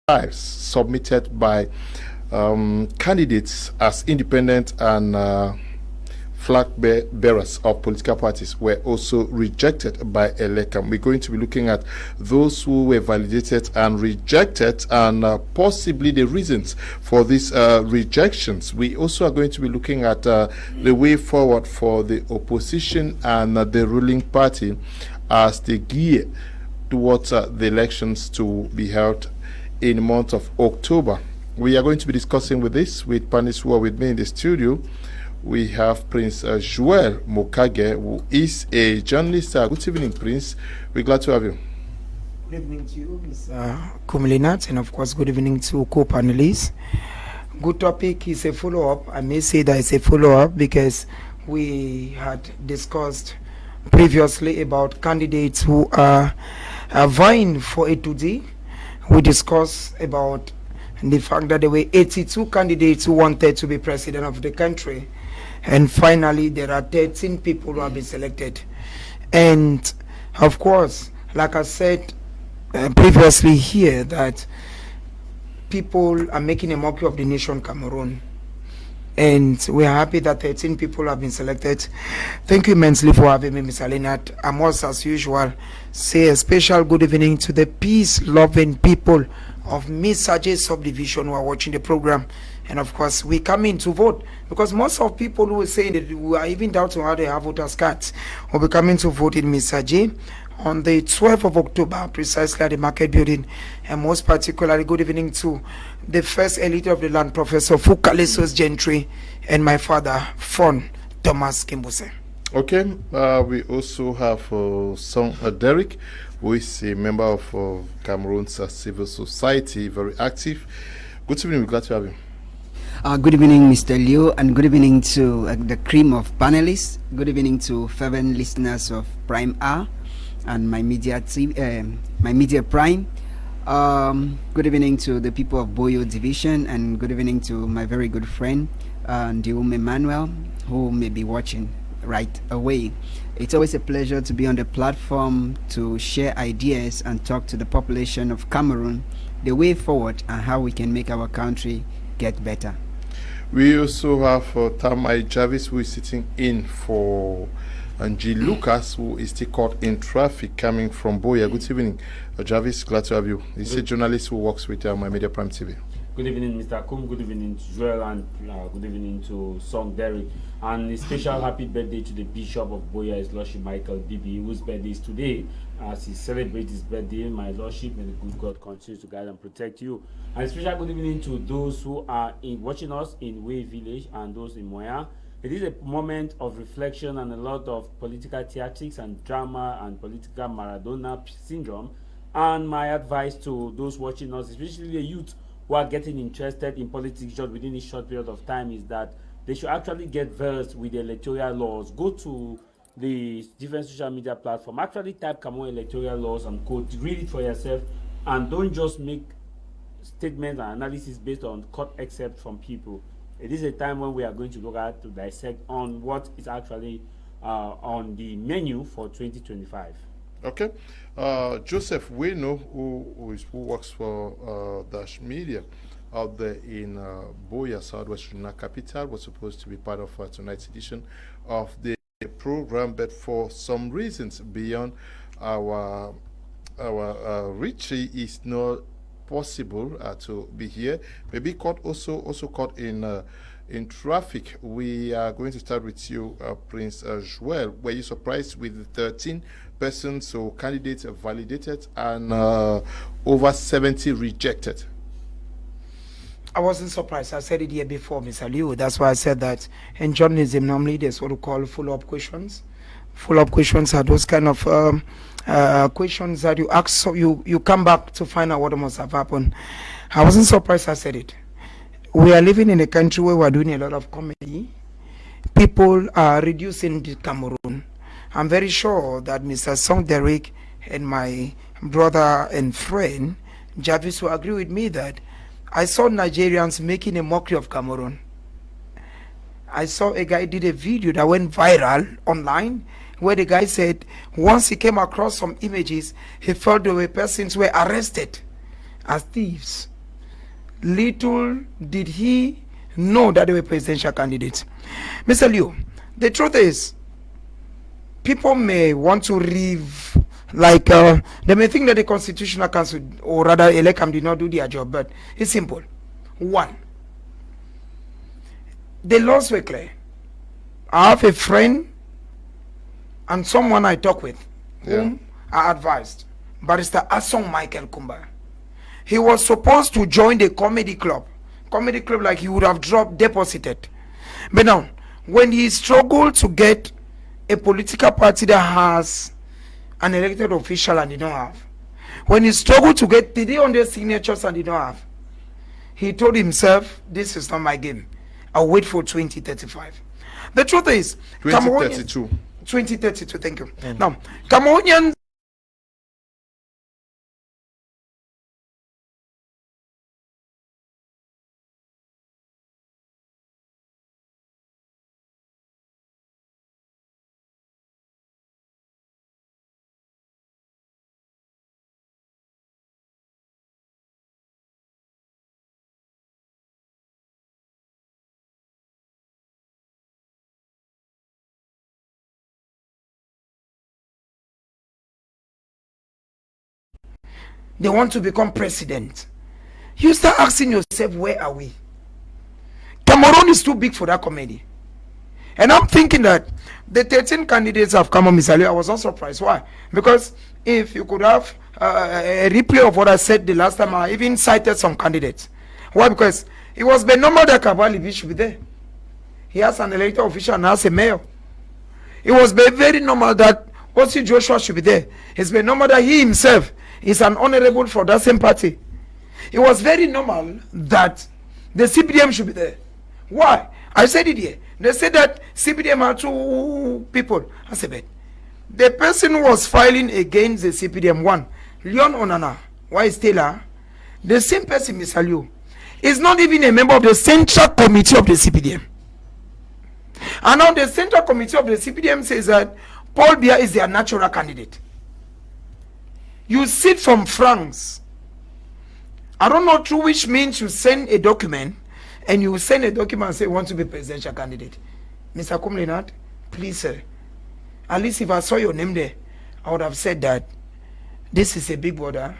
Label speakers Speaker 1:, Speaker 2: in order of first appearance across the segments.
Speaker 1: files submitted by candidates as independent and flag bearers of political parties were also rejected by ELECAM. We're going to be looking at those who were validated and rejected and possibly the reasons for these rejections. We also are going to be looking at the way forward for the opposition and the ruling party as they gear towards the elections to be held in the month of October. We are going to be discussing with panelists who are with me in the studio. We have Prince Joel Mokage, who is a journalist. Good evening, Prince. We're glad to have you.
Speaker 2: Good evening to you, Mr. Kumilinat, and of course, good evening to co-panelists. Good topic is a follow-up. I may say that it's a follow-up because we had discussed previously about candidates who are vying for a 2D. We discussed about the fact that there were 82 candidates who wanted to be president of the country. And finally, there are 13 people who have been selected. And of course, like I said previously here, that people are making a mockery of the nation Cameroon. And we are happy that 13 people have been selected. Thank you immensely for having me, Mr. Leonard. I must, as usual, say a special good evening to the peace-loving people of Misaje subdivision who are watching the program. And of course, we come in to vote because most of people who are saying that we are even doubting how they have voters' cards will be coming to vote in Misaje on the 12th of October, precisely at the market building. And most particularly, good evening to the first elite of the land, Professor Fukalesos Gentry, and my father, Fon Thomas Kimbuse.
Speaker 1: Okay, we also have Song Derek, who is a member of Cameroon's civil society, very active. Good evening, we're glad to have you.
Speaker 3: Good evening, Mr. Liu, and good evening to the cream of panelists. Good evening to fervent listeners of Prime R and my media Prime. Good evening to the people of Boyo Division, and good evening to my very good friend, Diume Emmanuel, who may be watching right away. It's always a pleasure to be on the platform to share ideas and talk to the population of Cameroon, the way forward and how we can make our country get better.
Speaker 1: We also have Tamai Jarvis, who is sitting in for G. Lucas, who is still caught in traffic coming from Boya. Good evening, Jarvis. Glad to have you. He's a journalist who works with my Media Prime TV.
Speaker 4: Good evening, Mr. Kum. Good evening to Joel, and good evening to Song Derek. And a special happy birthday to the Bishop of Boya, His Lordship Michael Bibi, whose birthday is today. As he celebrates his birthday, my Lordship, may the good God continue to guide and protect you. And a special good evening to those who are watching us in Way Village and those in Moya. It is a moment of reflection and a lot of political theatrics and drama and political Maradona syndrome. And my advice to those watching us, especially the youth who are getting interested in politics just within a short period of time, is that they should actually get versed with the electoral laws. Go to the different social media platform, actually type Cameroon electoral laws and code, read it for yourself, and don't just make statements and analysis based on cut excerpts from people. It is a time when we are going to look at to dissect on what is actually on the menu for 2025.
Speaker 1: Okay, Joseph, we know who works for Dash Media out there in Boya, Southwest Regional Capital, was supposed to be part of tonight's edition of the program, but for some reasons beyond our reach, is not possible to be here. Maybe caught also caught in traffic. We are going to start with you, Prince Joel. Were you surprised with the 13 persons or candidates validated and over 70 rejected?
Speaker 2: I wasn't surprised. I said it here before, Mr. Liu. That's why I said that in journalism, normally there's what we call follow-up questions. Follow-up questions are those kind of questions that you ask, so you come back to find out what must have happened. I wasn't surprised I said it. We are living in a country where we're doing a lot of comedy. People are reducing the Cameroon. I'm very sure that Mr. Song Derek and my brother and friend, Jarvis, will agree with me that I saw Nigerians making a mockery of Cameroon. I saw a guy did a video that went viral online where the guy said once he came across some images, he felt there were persons who were arrested as thieves little did he know that they were presidential candidates. Mr. Liu, the truth is, people may want to they may think that the Constitutional Council, or rather ELECAM, did not do their job, but it's simple. One, the laws were clear. I have a friend and someone I talk with whom I advised, Barrister Asong Michael Kumba. He was supposed to join the comedy club like he would have deposited. But now, when he struggled to get a political party that has an elected official and did not have, when he struggled to get 300 signatures and did not have, he told himself, this is not my game. I'll wait for 2035. The truth is,
Speaker 1: 2032.
Speaker 2: 2032, thank you. Now, Cameroonians they want to become president. You start asking yourself, where are we? Cameroon is too big for that comedy. And I'm thinking that the 13 candidates have come on, Mr. Ali. I was not surprised. Why? Because if you could have a replay of what I said the last time, I even cited some candidates. Why? Because it was the normal that Kabalibi should be there. He has an elected official and has a mayor. It was very normal that Osi Joshua should be there. It's been normal that he himself is an honorable for that same party. It was very normal that the CPDM should be there. Why? I said it here. They said that CPDM are two people. I said, but the person who was filing against the CPDM, one, Leon Onana, why is Taylor? The same person, Mr. Liu, is not even a member of the Central Committee of the CPDM. And now the Central Committee of the CPDM says that Paul Biya is their natural candidate. You sit from France. I don't know through which means you send a document, and you send a document and say you want to be presidential candidate. Mr. Kumlinat, please, sir. At least if I saw your name there, I would have said that this is a big brother.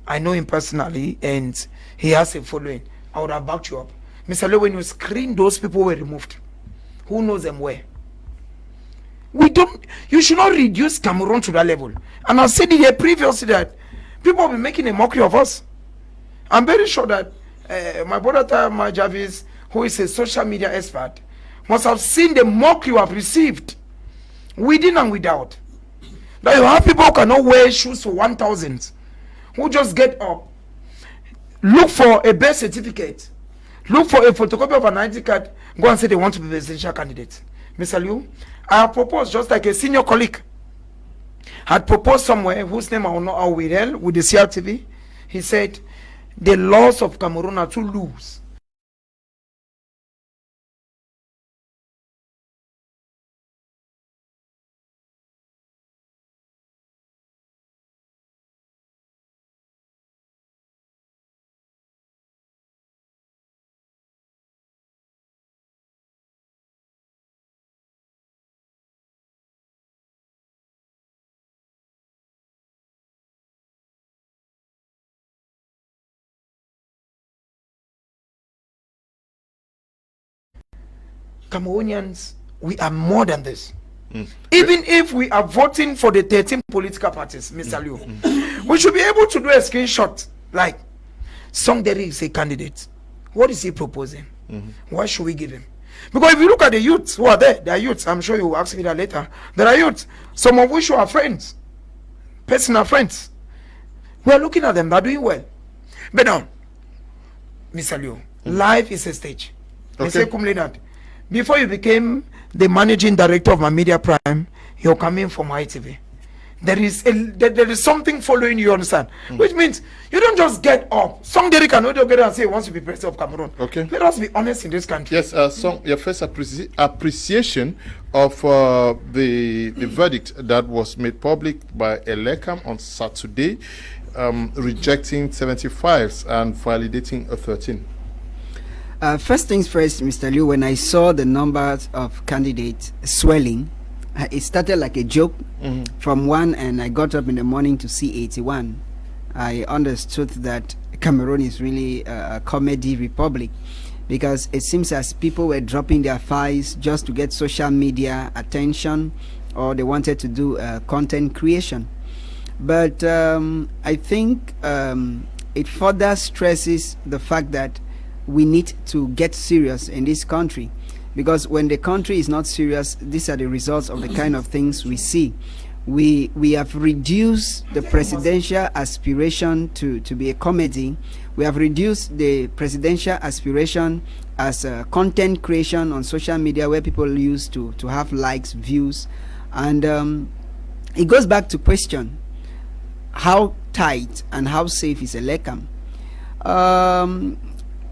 Speaker 2: I know him personally, and he has a following. I would have backed you up. Mr. Liu, when you screen, those people were removed. Who knows them where? You should not reduce Cameroon to that level. And I said it here previously that people have been making a mockery of us. I'm very sure that my brother Tama Jarvis, who is a social media expert, must have seen the mockery you have received, within and without. That you have people who cannot wear shoes for 1,000, who just get up, look for a birth certificate, look for a photocopy of an ID card, go and say they want to be presidential candidates. Mr. Liu, I have proposed, just like a senior colleague had proposed somewhere, whose name I will not withheld with the CRTV. He said, the laws of Cameroon are too loose. Cameroonians, we are more than this. Even if we are voting for the 13 political parties, Mr. Liu, we should be able to do a screenshot like, Song Derry is a candidate. What is he proposing? What should we give him? Because if you look at the youths who are there, they are youths. I'm sure you will ask me that later. There are youths, some of which are friends, personal friends. We are looking at them, they are doing well. But now, Mr. Liu, life is a stage.
Speaker 1: Okay.
Speaker 2: Before you became the managing director of my media prime, you're coming from ITV. There is something following you, understand? Which means you don't just get up. Some Derry can not get up and say he wants to be president of Cameroon.
Speaker 1: Okay.
Speaker 2: Let us be honest in this country.
Speaker 1: Yes, your first appreciation of the verdict that was made public by ELECAM on Saturday. rejecting 75s and validating a 13?
Speaker 3: First things first, Mr. Liu, when I saw the numbers of candidates swelling, it started like a joke from one, and I got up in the morning to see 81. I understood that Cameroon is really a comedy republic, because it seems as people were dropping their files just to get social media attention, or they wanted to do content creation. But I think it further stresses the fact that we need to get serious in this country, because when the country is not serious, these are the results of the kind of things we see. We have reduced the presidential aspiration to be a comedy. We have reduced the presidential aspiration as a content creation on social media, where people used to have likes, views, and it goes back to question how tight and how safe is ELECAM.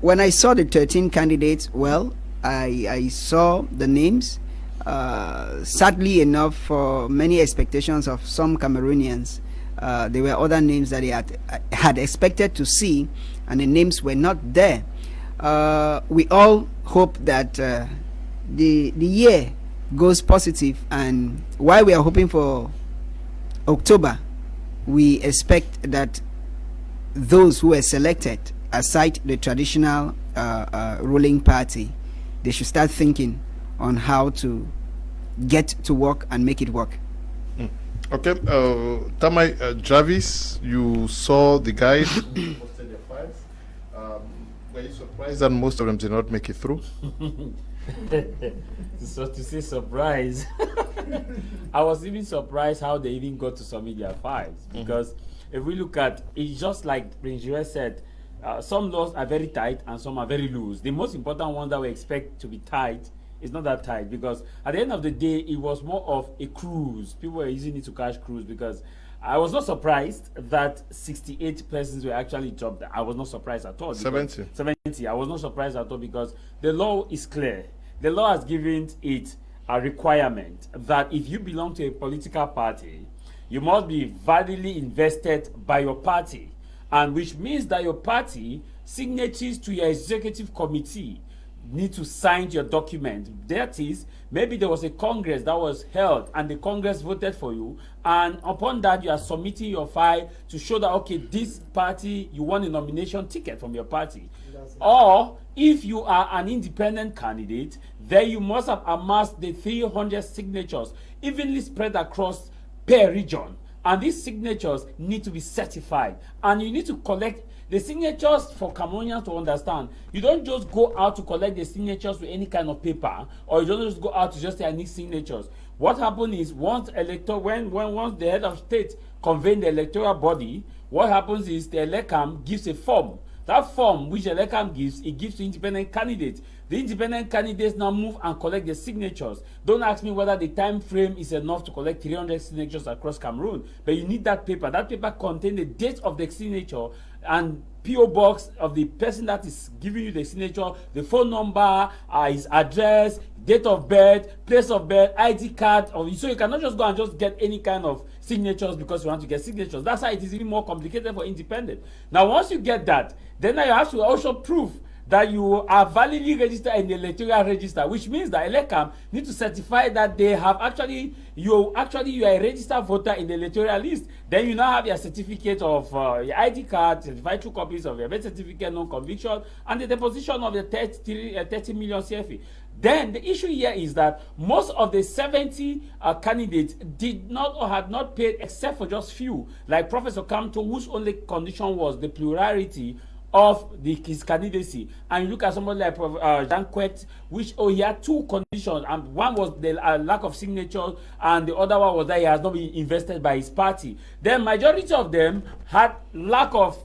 Speaker 3: When I saw the 13 candidates, well, I saw the names. Sadly enough, for many expectations of some Cameroonians, there were other names that they had expected to see, and the names were not there. We all hope that the year goes positive, and while we are hoping for October, we expect that those who were selected, aside the traditional ruling party, they should start thinking on how to get to work and make it work.
Speaker 1: Okay, Tamai, Jarvis, you saw the guys who posted their files. Were you surprised that most of them did not make it through?
Speaker 4: So to say surprise, I was even surprised how they even got to submit their files, because if we look at it's just like Prince Joel said, some laws are very tight and some are very loose. The most important one that we expect to be tight is not that tight, because at the end of the day, it was more of a cruise. People were using it to cash cruise, because I was not surprised that 68 persons were actually dropped. I was not surprised at all.
Speaker 1: 70.
Speaker 4: 70. I was not surprised at all, because the law is clear. The law has given it a requirement that if you belong to a political party, you must be validly invested by your party, and which means that your party signatories to your executive committee need to sign your document. That is, maybe there was a congress that was held and the congress voted for you, and upon that you are submitting your file to show that, okay, this party, you won a nomination ticket from your party. Or if you are an independent candidate, then you must have amassed the 300 signatures evenly spread across per region, and these signatures need to be certified, and you need to collect the signatures. For Cameroonians to understand, you don't just go out to collect the signatures with any kind of paper, or you don't just go out to just say I need signatures. What happens is, once once the head of state convene the electoral body, what happens is the ELECAM gives a form. That form which ELECAM gives, it gives to independent candidates. The independent candidates now move and collect the signatures. Don't ask me whether the time frame is enough to collect 300 signatures across Cameroon, but you need that paper. That paper contains the date of the signature and PO box of the person that is giving you the signature, the phone number, his address, date of birth, place of birth, ID card. So you cannot just go and just get any kind of signatures because you want to get signatures. That's why it is even more complicated for independent. Now, once you get that, then you have to also prove that you are validly registered in the electoral register, which means that ELECAM need to certify that they have you are a registered voter in the electoral list. Then you now have your certificate of your ID card, certified 2 copies of your birth certificate, non-conviction, and the deposition of the 30 million CFA. Then the issue here is that most of the 70 candidates did not or had not paid, except for just few, like Professor Kamto, whose only condition was the plurality of his candidacy. And you look at somebody like Jean Quet, which he had 2 conditions, and one was the lack of signatures, and the other one was that he has not been invested by his party. Then majority of them had lack of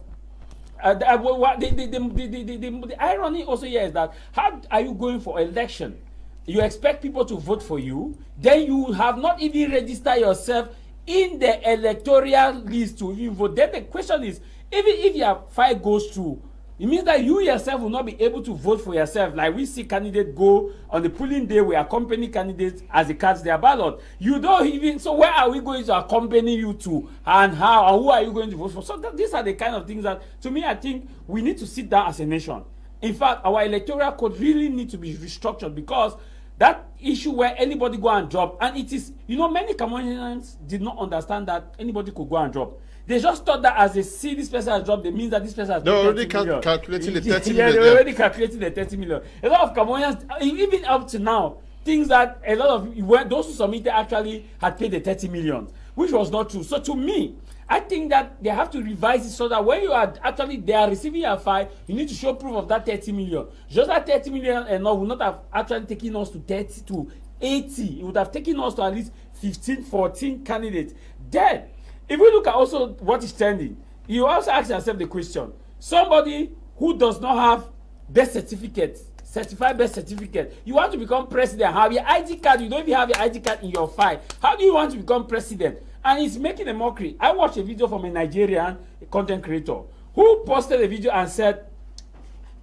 Speaker 4: the irony also here is that, how are you going for election? You expect people to vote for you, then you have not even registered yourself in the electoral list to even vote. Then the question is, even if your file goes through, It means that you yourself will not be able to vote for yourself. Like we see candidates go on the polling day, we accompany candidates as they cast their ballot. You don't even, so where are we going to accompany you to, and how, and who are you going to vote for? So these are the kind of things that, to me, I think we need to sit down as a nation. In fact, our electoral code really needs to be restructured, because that issue where anybody go and drop, and it is, you know, many Cameroonians did not understand that anybody could go and drop. They just thought that as they see this person has dropped, it means that this person has.
Speaker 1: They're already calculating the 30
Speaker 4: yeah,
Speaker 1: million.
Speaker 4: they're already calculating the 30 million. A lot of Cameroonians, even up to now, things that a lot of those who submitted actually had paid the 30 million, which was not true. So to me, I think that they have to revise it so that when you are actually, they are receiving your file, you need to show proof of that 30 million. Just that 30 million and all would not have actually taken us to 30 to 80. It would have taken us to at least 15, 14 candidates. Then, if we look at also what is trending, you also ask yourself the question: somebody who does not have birth certificate, certified birth certificate, you want to become president, have your ID card, you don't even have your ID card in your file. How do you want to become president? And he's making a mockery. I watched a video from a Nigerian content creator who posted a video and said,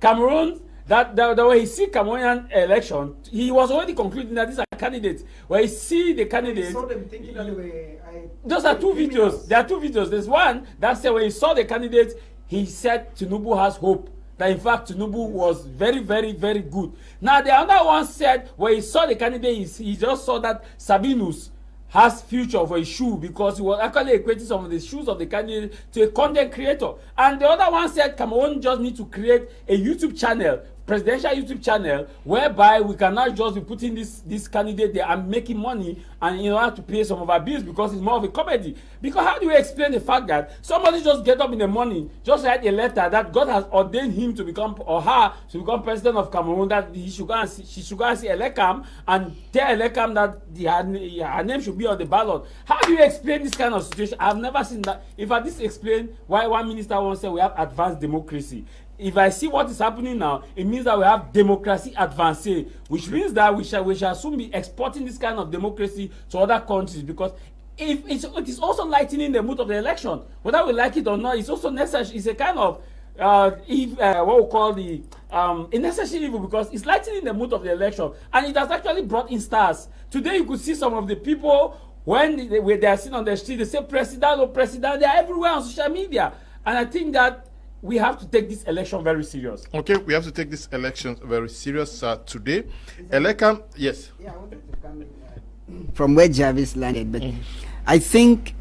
Speaker 4: Cameroon, that when he see Cameroonian election, he was already concluding that these are candidates. When he see the candidates,
Speaker 2: saw them thinking that they were,
Speaker 4: those are two videos. There are two videos. There's one that said when he saw the candidates, he said Tinubu has hope. That in fact Tinubu was very, very, very good. Now the other one said when he saw the candidate, he just saw that Sabinus has future for a shoe, because he was actually equating some of the shoes of the candidate to a content creator. And the other one said Cameroon just need to create a YouTube channel, presidential YouTube channel, whereby we cannot just be putting this candidate there and making money and in order to pay some of our bills, because it's more of a comedy. Because how do you explain the fact that somebody just get up in the morning, just write a letter that God has ordained him to become, or her to become president of Cameroon, that she should go and see ELECAM and tell ELECAM that her name should be on the ballot? How do you explain this kind of situation? I've never seen that. If I just explain why one minister once said we have advanced democracy. If I see what is happening now, it means that we have democracy advancing, which means that we shall soon be exporting this kind of democracy to other countries, because if it is also lightening the mood of the election, whether we like it or not. It's also necessary. It's a kind of what we call the a necessary evil, because it's lightening the mood of the election, and it has actually brought in stars. Today you could see some of the people when they are sitting on the street, they say president or president. They are everywhere on social media, and I think that we have to take this election very serious. Okay, we have to take this election very serious today. ELECAM, yes.
Speaker 3: Yeah, I wanted to come in, from where Jarvis landed, but I think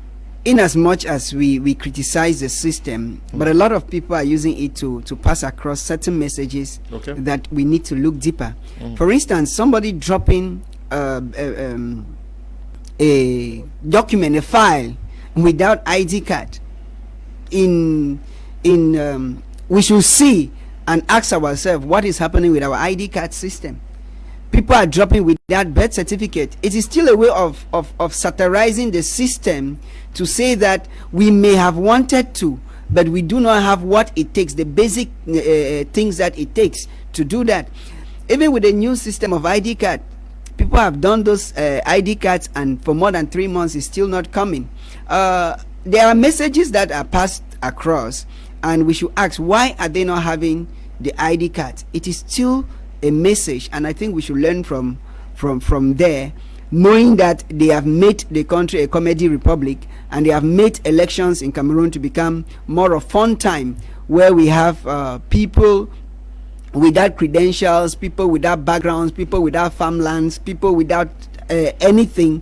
Speaker 3: in as much as we criticize the system, but a lot of people are using it to pass across certain messages that we need to look deeper. For instance, somebody dropping a document, a file without ID card we should see and ask ourselves what is happening with our ID card system. People are dropping without birth certificate. It is still a way of satirizing the system to say that we may have wanted to, but we do not have what it takes, the basic things that it takes to do that. Even with the new system of ID card, people have done those ID cards, and for more than 3 months it's still not coming. There are messages that are passed across, and we should ask, why are they not having the ID card? It is still a message, and I think we should learn from there, knowing that they have made the country a comedy republic, and they have made elections in Cameroon to become more of fun time, where we have people without credentials, people without backgrounds, people without farmlands, people without anything,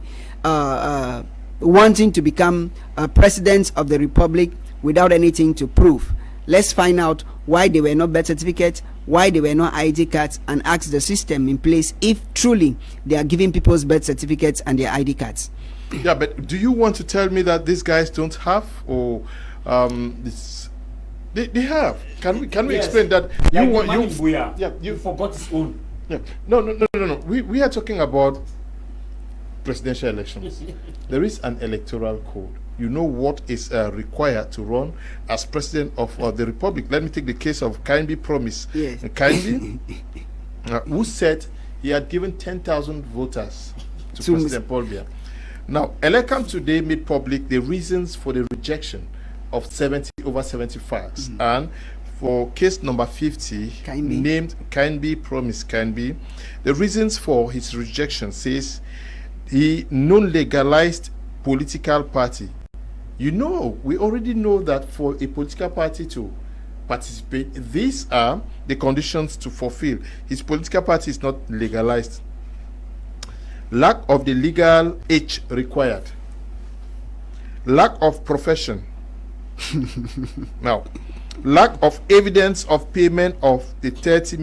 Speaker 3: wanting to become presidents of the republic without anything to prove. Let's find out why they were not birth certificates, why they were not ID cards, and ask the system in place if truly they are giving people's birth certificates and their ID cards.
Speaker 1: Yeah, but do you want to tell me that these guys don't have, or they have? Can we explain that?
Speaker 4: You forgot his own.
Speaker 1: Yeah. No. We are talking about presidential elections. There is an electoral code. You know what is required to run as president of the republic. Let me take the case of Kindly Promise.
Speaker 3: Yes.
Speaker 1: Kindly, who said he had given 10,000 voters to President Paul Biya. Now, ELECAM today made public the reasons for the rejection of 70 over 75s, and for case number 50, named Canby, Promise Canby, the reasons for his rejection says he non-legalized political party. You know, we already know that for a political party to participate, these are the conditions to fulfill. His political party is not legalized. Lack of the legal age required. Lack of profession. Now, lack of evidence of payment of the 30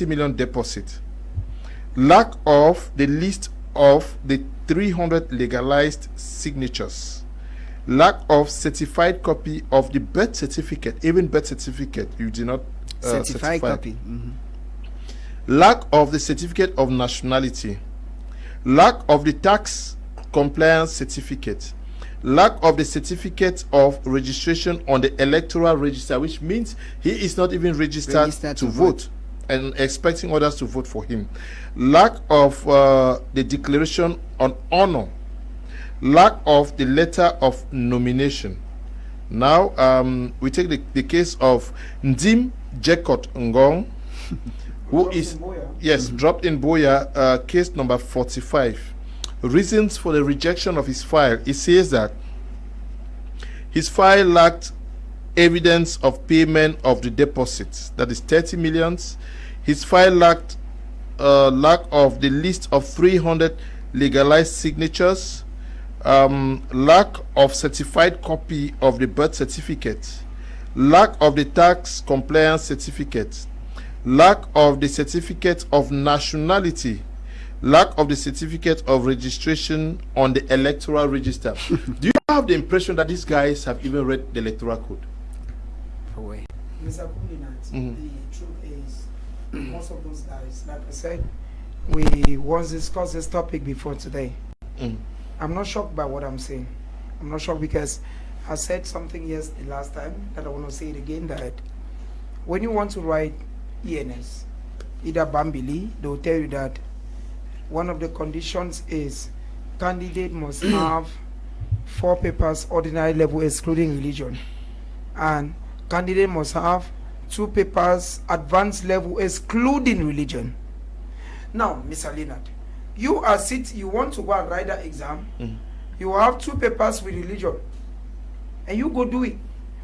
Speaker 1: million deposit. Lack of the list of the 300 legalized signatures. Lack of certified copy of the birth certificate. Even birth certificate you do not
Speaker 3: certified copy.
Speaker 1: Lack of the certificate of nationality. Lack of the tax compliance certificate. Lack of the certificate of registration on the electoral register, which means he is not even registered to vote and expecting others to vote for him. Lack of the declaration on honor. Lack of the letter of nomination. Now we take the case of Ndim Jekot Ngong, who is dropped in Boya, case number 45. Reasons for the rejection of his file. It says that his file lacked evidence of payment of the deposits, that is 30 millions. His file lacked lack of the list of 300 legalized signatures, lack of certified copy of the birth certificate, lack of the tax compliance certificate, lack of the certificate of nationality, lack of the certificate of registration on the electoral register. Do you have the impression that these guys have even read the electoral code?
Speaker 2: Mr. Kulinat, the truth is, most of those guys, like I said, we once discussed this topic before today. I'm not shocked by what I'm saying. I'm not shocked because I said something the last time that I want to say it again, that when you want to write ENS, either Bambili, they will tell you that one of the conditions is candidate must have 4 papers ordinary level excluding religion, and candidate must have 2 papers advanced level excluding religion. Now, Mr. Leonard, you want to go and write that exam, you have 2 papers with religion, and you go do it.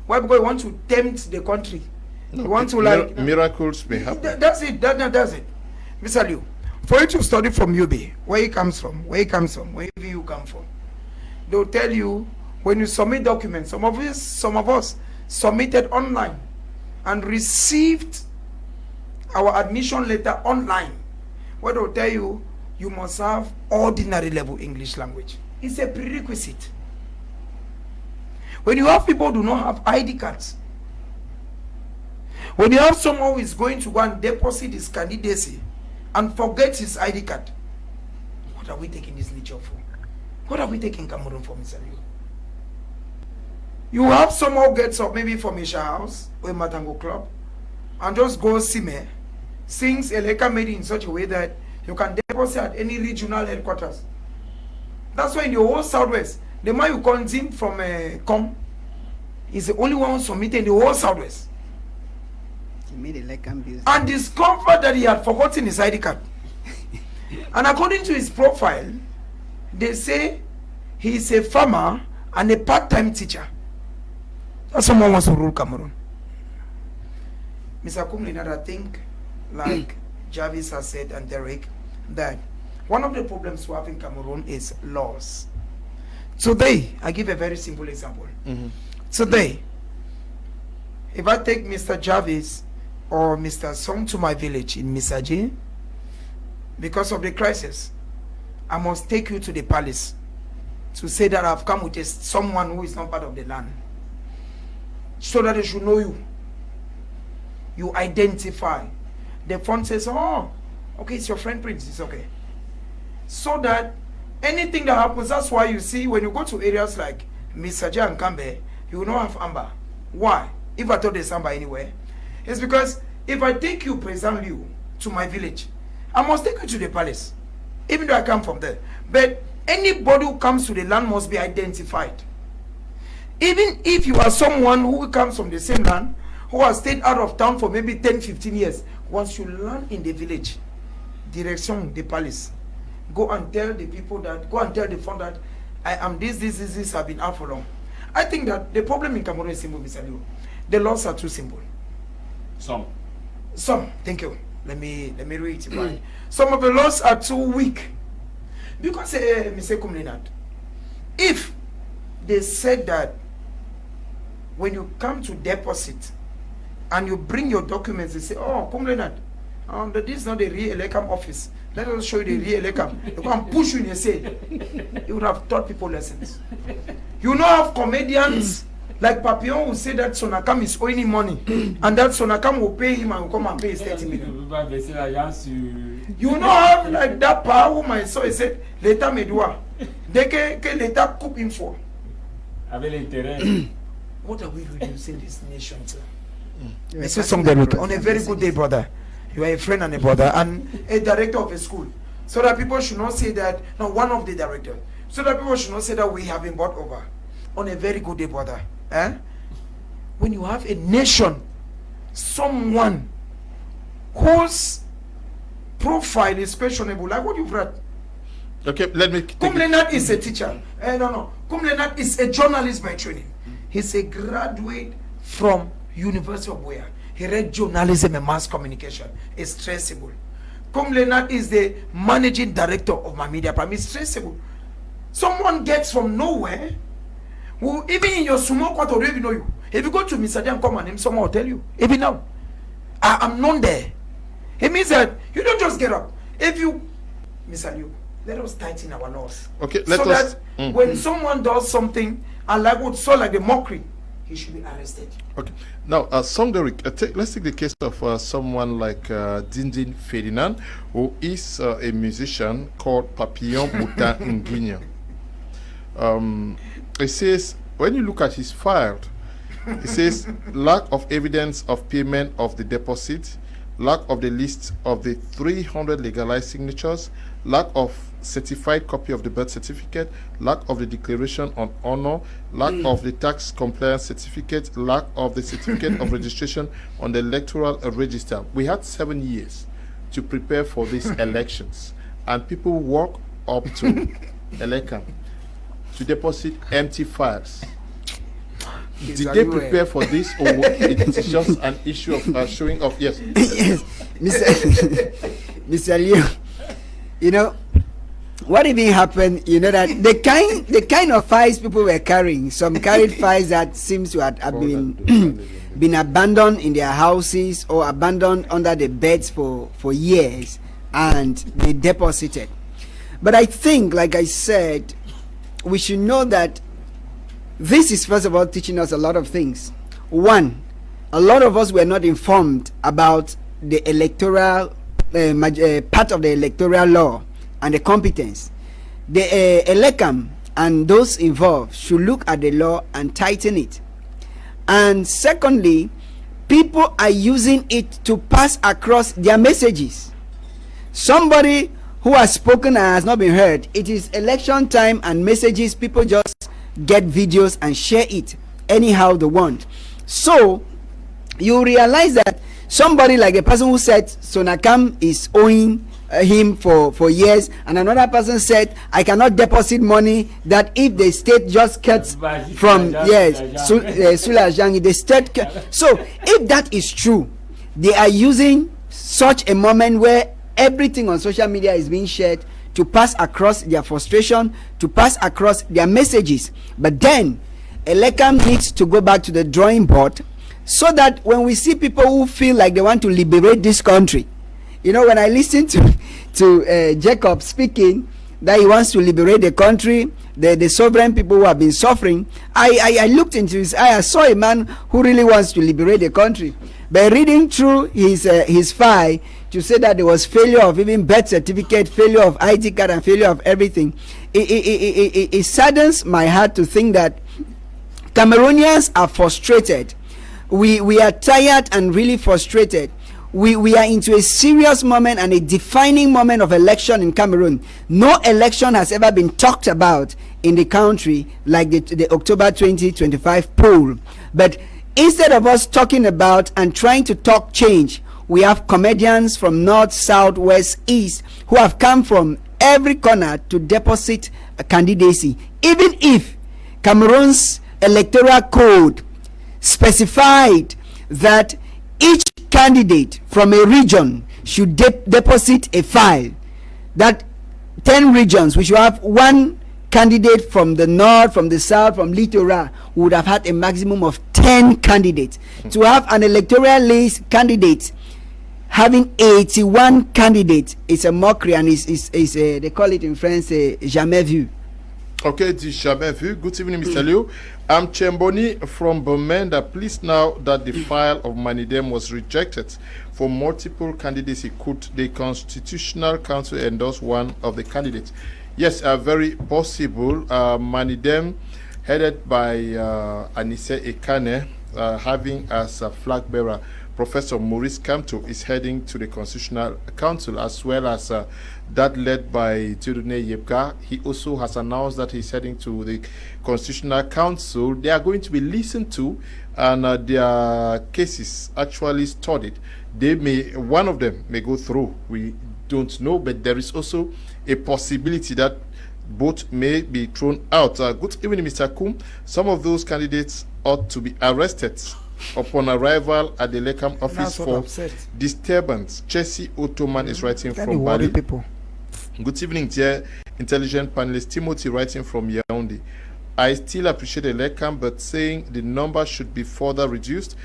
Speaker 2: Why? Because you want to tempt the country. No, you want to
Speaker 1: miracles may happen.
Speaker 2: That's it. That's it. Mr. Liu, for you to study from UB, where you come from, wherever you come from, they'll tell you when you submit documents. Some of us submitted online and received our admission letter online, where they'll tell you you must have ordinary level English language. It's a prerequisite. When you have people who do not have ID cards, when you have someone who is going to go and deposit his candidacy and forget his ID card, what are we taking this nature for? What are we taking Cameroon for, Mr. Liu? You have someone who gets up maybe from Isha House or Matango Club and just goes Sime, sings ELECAM made in such a way that you can deposit at any regional headquarters. That's why in the whole Southwest, the man you call him from Com is the only one submitted in the whole Southwest.
Speaker 3: He made ELECAM business.
Speaker 2: And discovered that he had forgotten his ID card. And according to his profile, they say he is a farmer and a part-time teacher. That's someone wants to rule Cameroon. Mr. Kumlinat, I think, like Jarvis has said and Derek, that one of the problems we have in Cameroon is laws. Today, I give a very simple example. Today, if I take Mr. Jarvis or Mr. Song to my village in Misaji, because of the crisis, I must take you to the palace to say that I've come with someone who is not part of the land, so that they should know you. You identify. The phone says, oh, okay, it's your friend Prince, it's okay. So that anything that happens, that's why you see when you go to areas like Misaji and Kambe, you will not have amber. Why? If I thought there's amber anywhere, it's because if I take you, President Liu, to my village, I must take you to the palace, even though I come from there. But anybody who comes to the land must be identified. Even if you are someone who comes from the same land, who has stayed out of town for maybe 10, 15 years. Once you land in the village, direction the palace, go and tell the people that, go and tell the fund that I am this, have been out for long. I think that the problem in Cameroon is simple, Mr. Liu. The laws are too simple. Some, thank you. Let me read it. Some of the laws are too weak. Because, Mr. Kumlinat, if they said that when you come to deposit and you bring your documents, they say, oh, Kumlinat, this is not the real ELECAM office. Let us show you the real ELECAM. They go and push you in your say. You would have taught people lessons. You know, have comedians like Papillon who say that Sonakam is owing him money, and that Sonakam will pay him and will come and pay his 30 million. You know how like that power who my son said, l'État me doit. Dès que l'État coupe him for. What are we reducing this nation, sir? On a very good day, brother. You are a friend and a brother and a director of a school. So that people should not say that, no, one of the directors. So that people should not say that we have been bought over. On a very good day, brother. When you have a nation, someone whose profile is questionable, like what you've read.
Speaker 1: Okay, let me.
Speaker 2: Kumlenat is a teacher. No. Kumlenat is a journalist by training. He's a graduate from University of Boya. He read journalism and mass communication. It's traceable. Kumlenat is the managing director of my media prime. It's traceable. Someone gets from nowhere. Who, even in your sumo quarter, don't even know you. If you go to Mr. Jam, come and him, someone will tell you. Even now, I'm known there. It means that you don't just get up. If you, Mr. Liu, let us tighten our laws.
Speaker 1: Okay,
Speaker 2: so that when someone does something and like what so like the mockery, he should be arrested. Okay.
Speaker 1: Now, Songderic, let's take the case of someone like Dindin Ferdinand, who is a musician called Papillon Moutin Nguyen. It says, when you look at his file, it says lack of evidence of payment of the deposit, lack of the list of the 300 legalized signatures, lack of certified copy of the birth certificate, lack of the declaration on honor, lack of the tax compliance certificate, lack of the certificate of registration on the electoral register. We had 7 years to prepare for these elections, and people walk up to ELECAM to deposit empty files. Did they prepare for this, or it's just an issue of showing off? Yes.
Speaker 3: Yes, Mr. Liu, you know what even happened? You know that the kind of files people were carrying. Some carried files that seems to have been been abandoned in their houses or abandoned under the beds for years, and they deposited. But I think, like I said, we should know that this is first of all teaching us a lot of things. One, a lot of us were not informed about the electoral part of the electoral law and the competence. The ELECAM and those involved should look at the law and tighten it. And secondly, people are using it to pass across their messages. Somebody who has spoken and has not been heard, it is election time and messages, people just get videos and share it anyhow they want. So you realize that somebody like the person who said Sonakam is owing him for years, and another person said I cannot deposit money that if the state just cuts from Sulajangi, the state so if that is true, they are using such a moment where everything on social media is being shared to pass across their frustration, to pass across their messages. But then ELECAM needs to go back to the drawing board, so that when we see people who feel like they want to liberate this country, you know, when I listen to Jacob speaking that he wants to liberate the country, the sovereign people who have been suffering, I looked into his eye. I saw a man who really wants to liberate the country. By reading through his file, to say that there was failure of even birth certificate, failure of ID card, and failure of everything, it saddens my heart to think that Cameroonians are frustrated. We are tired and really frustrated. We are into a serious moment and a defining moment of election in Cameroon. No election has ever been talked about in the country like the October 2025 poll. But instead of us talking about and trying to talk change, we have comedians from north, south, west, east who have come from every corner to deposit a candidacy. Even if Cameroon's electoral code specified that each candidate from a region should deposit a file, that 10 regions, we should have one candidate from the north, from the south, from Littoral, would have had a maximum of 10 candidates. To have an electoral list candidate having 81 candidates is a mockery, and is they call it in French jamais vu.
Speaker 1: Okay, it is jamais vu. Good evening, Mr. Liu. I'm Chemboni from Bomenda. Please, now that the file of Manidem was rejected for multiple candidacy, could the Constitutional Council endorse one of the candidates? Yes, very possible. Manidem, headed by Anise Ekane, having as a flag bearer Professor Maurice Kamto, is heading to the Constitutional Council, as well as that led by Dieudonné Yebka. He also has announced that he's heading to the Constitutional Council. They are going to be listened to, and their cases actually studied. One of them may go through. We don't know, but there is also a possibility that both may be thrown out. Good evening, Mr. Kum. Some of those candidates ought to be arrested upon arrival at the ELECAM office for disturbance. Chelsea Ottoman is writing from Bali. Good evening, dear intelligent panelists. Timothy writing from Yaoundé. I still appreciate the ELECAM, but saying the number should be further reduced,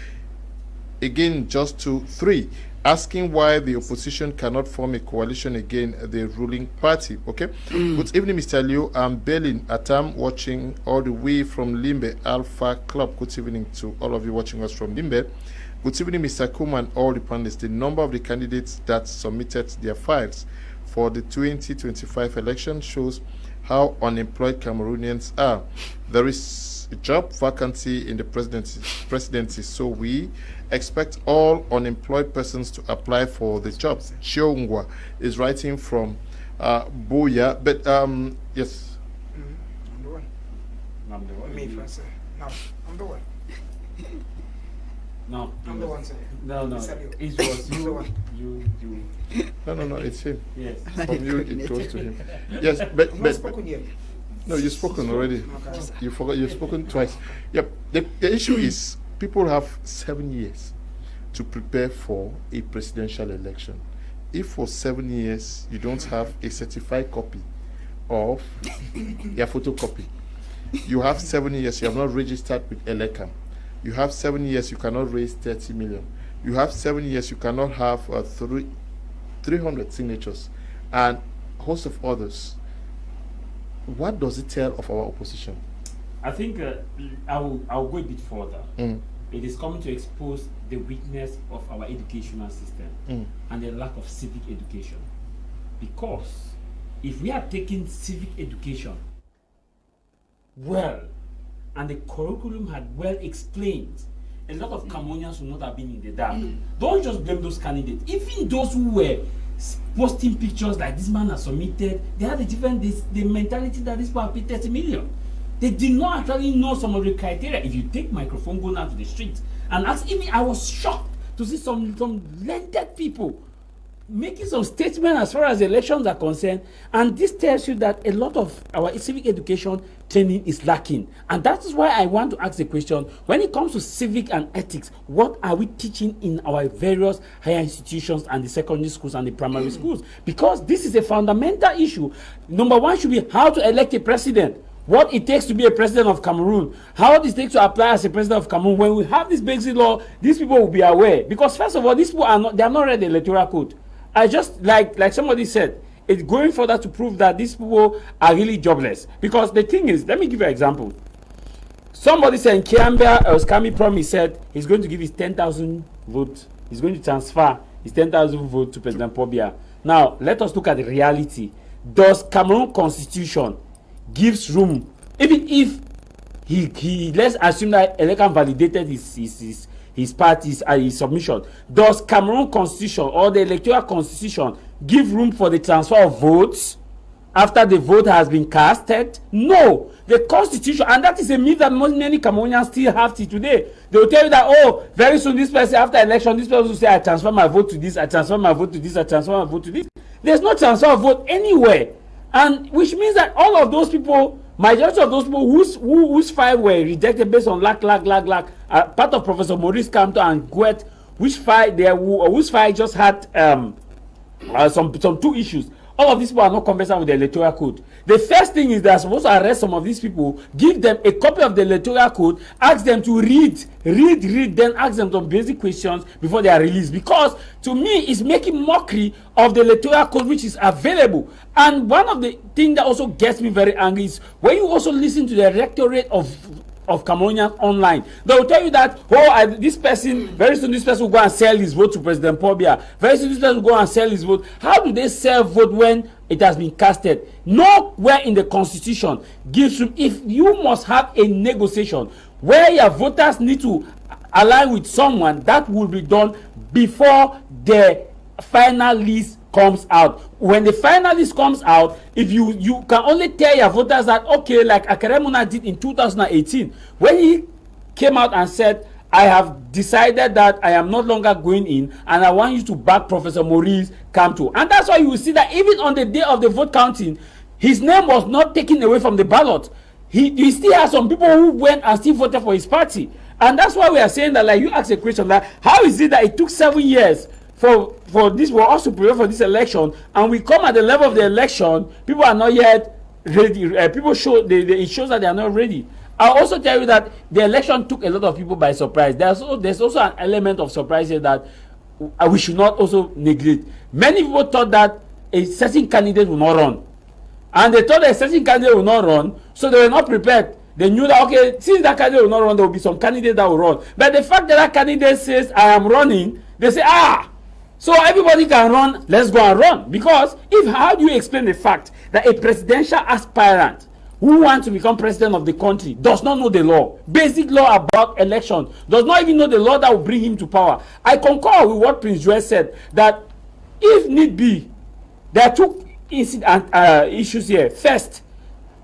Speaker 1: again just to 3. Asking why the opposition cannot form a coalition against the ruling party. Okay. Good evening, Mr. Liu. I'm Berlin Atam, watching all the way from Limbe Alpha Club. Good evening to all of you watching us from Limbe. Good evening, Mr. Kuman, all the panelists. The number of the candidates that submitted their files for the 2025 election shows how unemployed Cameroonians are. There is a job vacancy in the presidency, so we expect all unemployed persons to apply for the jobs. Chiongwa is writing from Boya, but yes.
Speaker 2: I'm the one. Me first. No, I'm the one.
Speaker 4: No,
Speaker 2: I'm the one, sir.
Speaker 4: No. It was you.
Speaker 1: No, it's him.
Speaker 4: Yes.
Speaker 1: From you, it goes to him. Yes, but
Speaker 2: spoken yet.
Speaker 1: No, you've spoken already. You forgot. You've spoken twice. Yep. The issue is people have 7 years to prepare for a presidential election. If for 7 years you don't have a certified copy of your photocopy, you have 7 years. You have not registered with ELECAM. You have 7 years. You cannot raise 30 million. You have 7 years. You cannot have 300 signatures and a host of others. What does it tell of our opposition?
Speaker 4: I think I'll go a bit further. It is coming to expose the weakness of our educational system and the lack of civic education. Because if we had taken civic education well, and the curriculum had well explained, a lot of Cameroonians would not have been in the dark. Don't just blame those candidates. Even those who were posting pictures like this man has submitted, they had a different the mentality that this people have paid 30 million. They did not actually know some of the criteria. If you take microphone, go out to the streets and ask, even I was shocked to see some landed people making some statements as far as elections are concerned, and this tells you that a lot of our civic education training is lacking. And that is why I want to ask the question, when it comes to civic and ethics, what are we teaching in our various higher institutions and the secondary schools and the primary schools? Because this is a fundamental issue. Number one should be how to elect a president, what it takes to be a president of Cameroon, how it takes to apply as a president of Cameroon. When we have this basic law, these people will be aware. Because first of all, these people are not read the electoral code. I just, like somebody said, it's going further to prove that these people are really jobless. Because the thing is, let me give you an example. Somebody said in Kiambia, Skami Promise said he's going to give his 10,000 votes. He's going to transfer his 10,000 votes to President Pobia. Now, let us look at the reality. Does Cameroon Constitution gives room, even if he let's assume that ELECAM validated his party's his submission, does Cameroon Constitution or the electoral constitution give room for the transfer of votes after the vote has been casted? No. The constitution, and that is a myth that many Cameroonians still have till today. They will tell you that, oh, very soon this person, after election, this person will say, I transfer my vote to this, I transfer my vote to this, I transfer my vote to this. There's no transfer of vote anywhere. And which means that all of those people, majority of those people whose file were rejected based on part of Professor Maurice Kamto and Guet, whose file just had some two issues. All of these people are not conversant with the electoral code. The first thing is they're supposed to arrest some of these people, give them a copy of the electoral code, ask them to read, then ask them some basic questions before they are released. Because to me, it's making mockery of the electoral code which is available. And one of the things that also gets me very angry is when you also listen to the rectorate of Cameroonians online. They will tell you that, this person, very soon this person will go and sell his vote to President Paul Biya. Very soon this person will go and sell his vote. How do they sell vote when it has been casted? Nowhere in the constitution gives you, if you must have a negotiation where your voters need to align with someone, that will be done before the final list comes out. When the final list comes out, if you can only tell your voters that, okay, like Akeremuna did in 2018, when he came out and said, I have decided that I am no longer going in and I want you to back Professor Maurice Kamto. And that's why you will see that even on the day of the vote counting, his name was not taken away from the ballot. He still has some people who went and still voted for his party. And that's why we are saying that, like you asked a question, that how is it that it took 7 years for this, for us to prepare for this election, and we come at the level of the election, people are not yet ready. People show it shows that they are not ready. I'll also tell you that the election took a lot of people by surprise. There's also an element of surprise here that we should not also neglect. Many people thought that a certain candidate will not run, and they thought that a certain candidate will not run, so they were not prepared. They knew that, okay, since that candidate will not run, there will be some candidate that will run. But the fact that that candidate says, I am running, they say, so everybody can run, let's go and run. Because how do you explain the fact that a presidential aspirant who wants to become president of the country does not know the law, basic law about election, does not even know the law that will bring him to power? I concur with what Prince Joel said, that if need be, there are two issues here. First,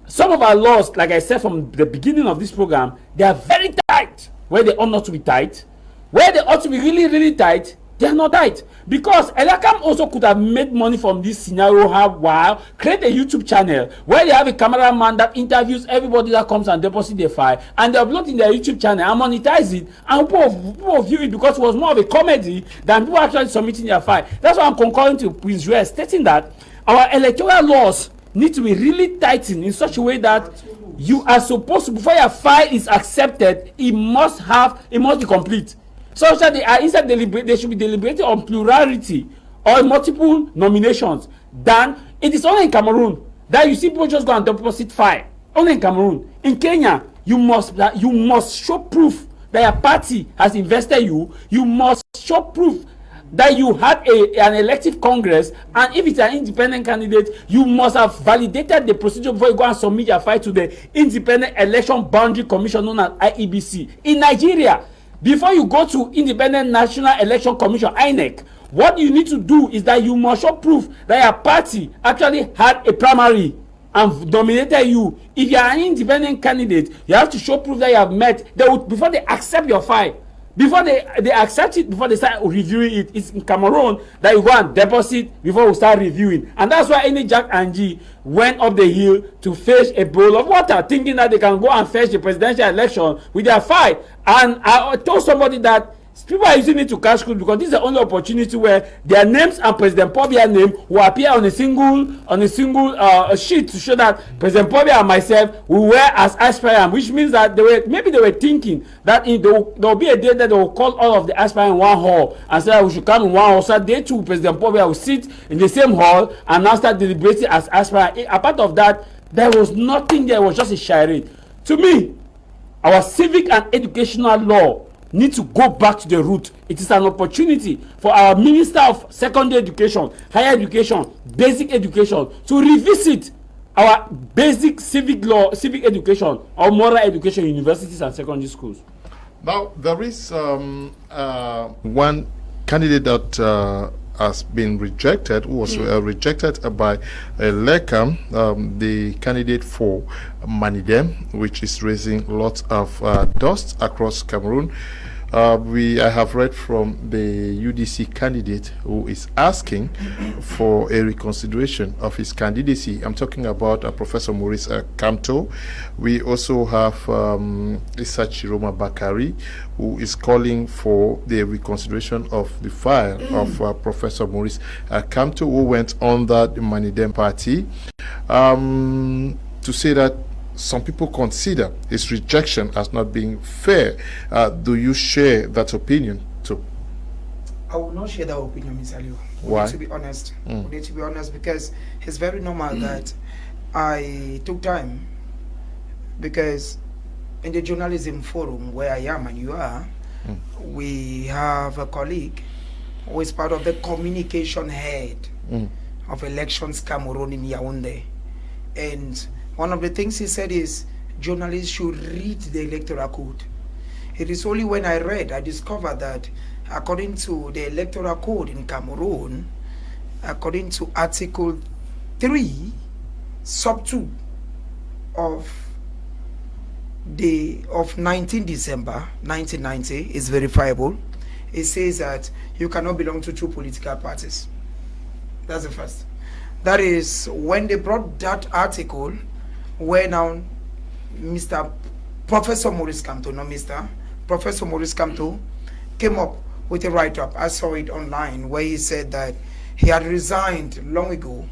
Speaker 4: some of our laws, like I said from the beginning of this program, they are very tight where they ought not to be tight. Where they ought to be really, really tight, they are not tight. Because ELECAM also could have made money from this scenario, while create a YouTube channel where they have a cameraman that interviews everybody that comes and deposits their file, and they upload in their YouTube channel and monetize it, and people view it because it was more of a comedy than people actually submitting their file. That's why I'm concurring to Prince Joel, stating that our electoral laws need to be really tightened in such a way that you are supposed to, before your file is accepted, it must be complete. So that they should be deliberating on plurality or multiple nominations. Then it is only in Cameroon that you see people just go and deposit file. Only in Cameroon. In Kenya, you must show proof that your party has invested you. You must show proof that you had an elective congress, and if it's an independent candidate, you must have validated the procedure before you go and submit your file to the Independent Election Boundary Commission, known as IEBC. In Nigeria, before you go to Independent National Election Commission, INEC, what you need to do is that you must show proof that your party actually had a primary and nominated you. If you are an independent candidate, you have to show proof that you have met. Before they accept your file, before they accept it, before they start reviewing it, it's in Cameroon that you go and deposit before we start reviewing. And that's why any Jack and G went up the hill to fetch a bowl of water, thinking that they can go and fetch the presidential election with their file. And I told somebody that people are using it to cash cruise because this is the only opportunity where their names and President Paul Biya's name will appear on a single sheet to show that President Paul Biya and myself will wear as aspirant, which means that they were thinking that there will be a day that they will call all of the aspirants in one hall and say that we should come in one hall, so they too, President Paul Biya will sit in the same hall and now start deliberating as aspirant. Apart of that, there was nothing there. It was just a charade. To me, our civic and educational law need to go back to the root. It is an opportunity for our Minister of Secondary Education, Higher Education, Basic Education to revisit our basic civic law, civic education, or moral education in universities and secondary schools.
Speaker 1: Now, there is one candidate that has been rejected, was rejected by ELECAM, the candidate for Manidem, which is raising lots of dust across Cameroon. I have read from the UDC candidate who is asking for a reconsideration of his candidacy. I'm talking about Professor Maurice Kamto. We also have Issa Chiroma Bakari, who is calling for the reconsideration of the file of Professor Maurice Kamto, who went under the Manidem party, to say that some people consider his rejection as not being fair. Do you share that opinion too?
Speaker 2: I will not share that opinion, Mr. Liu.
Speaker 1: Why?
Speaker 2: We need to be honest. We need to be honest because it's very normal that I took time, because in the journalism forum where I am and you are, we have a colleague who is part of the communication head of Elections Cameroon in Yaoundé. And one of the things he said is journalists should read the electoral code. It is only when I discovered that according to the electoral code in Cameroon, according to Article 3, sub 2 of 19 December 1990 is verifiable. It says that you cannot belong to two political parties. That's the first. That is when they brought that article, where now Mr. Professor Maurice Kamto, not Mr. Professor Maurice Kamto, came up with a write-up. I saw it online where he said that he had resigned long ago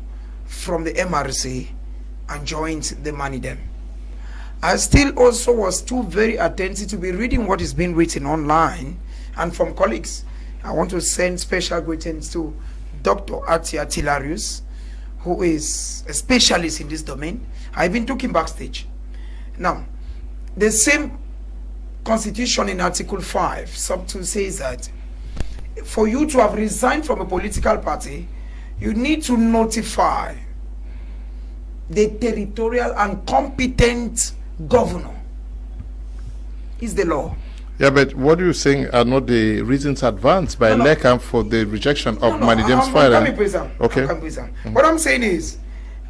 Speaker 2: from the MRC and joined the Manidem. I still also was too very attentive to be reading what is being written online and from colleagues. I want to send special greetings to Dr. Atia Tilarius, who is a specialist in this domain. I've been talking backstage. Now, the same constitution in Article 5, sub 2 says that for you to have resigned from a political party, you need to notify the territorial and competent governor. Is the law.
Speaker 1: Yeah, but what are you saying are not the reasons advanced by ELECAM for the rejection of Manidem's file? Okay.
Speaker 2: What I'm saying is,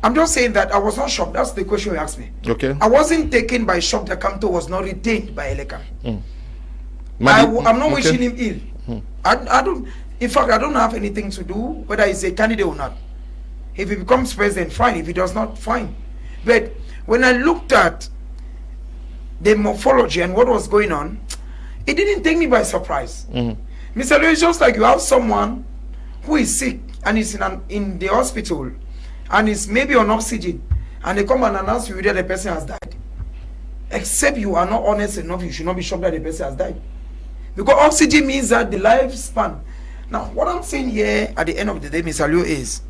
Speaker 2: I'm just saying that I was not shocked. That's the question you asked me.
Speaker 1: Okay.
Speaker 2: I wasn't taken by shock that Kamto was not retained by ELECAM. I'm not wishing him ill. I don't. In fact, I don't have anything to do whether he's a candidate or not. If he becomes president, fine. If he does not, fine. But when I looked at the morphology and what was going on, it didn't take me by surprise. Mr. Lewis, just like you have someone who is sick and is in the hospital and is maybe on oxygen, and they come and announce you that the person has died. Except you are not honest enough, you should not be shocked that the person has died. Because oxygen means that the lifespan. Now, what I'm saying here at the end of the day, Mr. Liu, is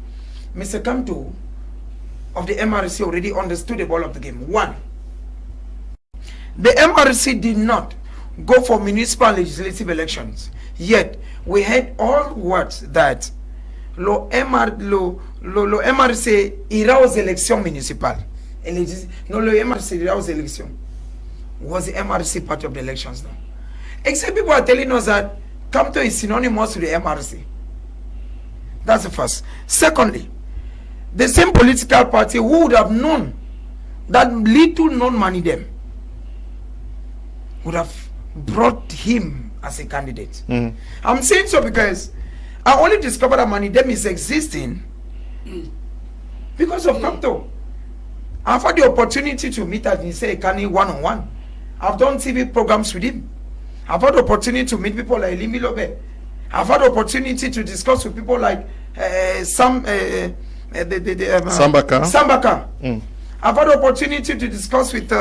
Speaker 2: Mr. Kamto of the MRC already understood the ball of the game. One, the MRC did not go for municipal legislative elections. Yet, we had all words that lo MRC ira aux élections municipales. No, lo MRC ira aux élections. Was the MRC part of the elections now? Except people are telling us that Kamto is synonymous with the MRC. That's the first. Secondly, the same political party who would have known that little known Manidem would have brought him as a candidate. I'm saying so because I only discovered that Manidem is existing because of Kamto. I've had the opportunity to meet at Nise Ekani one-on-one. I've done TV programs with him. I've had the opportunity to meet people like Limi Lobe. I've had the opportunity to discuss with people like Sambaka. I've had the opportunity to discuss with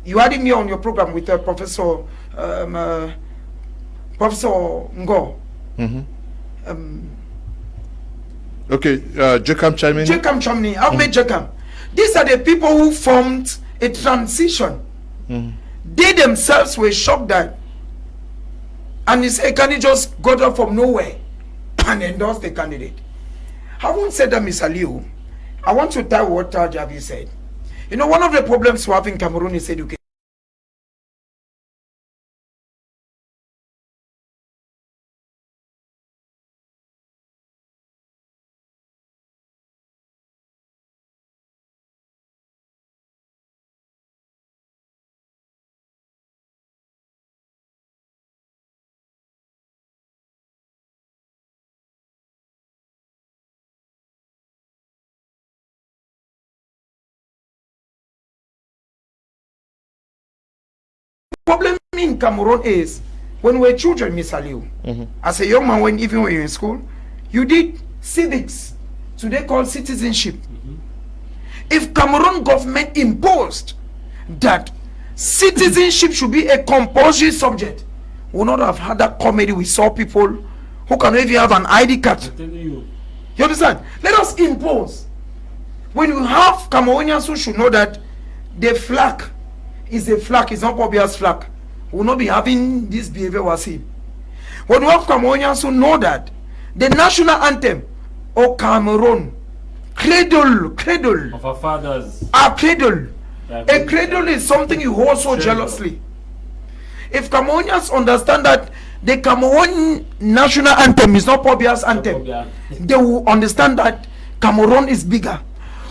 Speaker 2: you had me on your program with Professor Ngo.
Speaker 1: Okay, Jekam Chamini.
Speaker 2: Jekam Chamini. I've met Jekam. These are the people who formed a transition. They themselves were shocked that, and he said, can he just got up from nowhere and endorse the candidate? I won't say that, Mr. Liu. I want to tell what Javi said. You know, one of the problems we have in Cameroon is education. problem in Cameroon is when we're children, Miss Aliu, as a young man, when even when you're in school, you did civics, today called citizenship. If Cameroon government imposed that citizenship should be a compulsory subject, we would not have had that comedy. We saw people who can even have an ID card. You understand? Let us impose. When you have Cameroonians who should know that the flag is a flag, it's not Pobia's flag, we will not be having this behavior we see. When you have Cameroonians who know that the national anthem of Cameroon, cradle
Speaker 4: of our fathers,
Speaker 2: a cradle. A cradle is something you hold so jealously. If Cameroonians understand that the Cameroon national anthem is not Pobia's anthem, they will understand that Cameroon is bigger.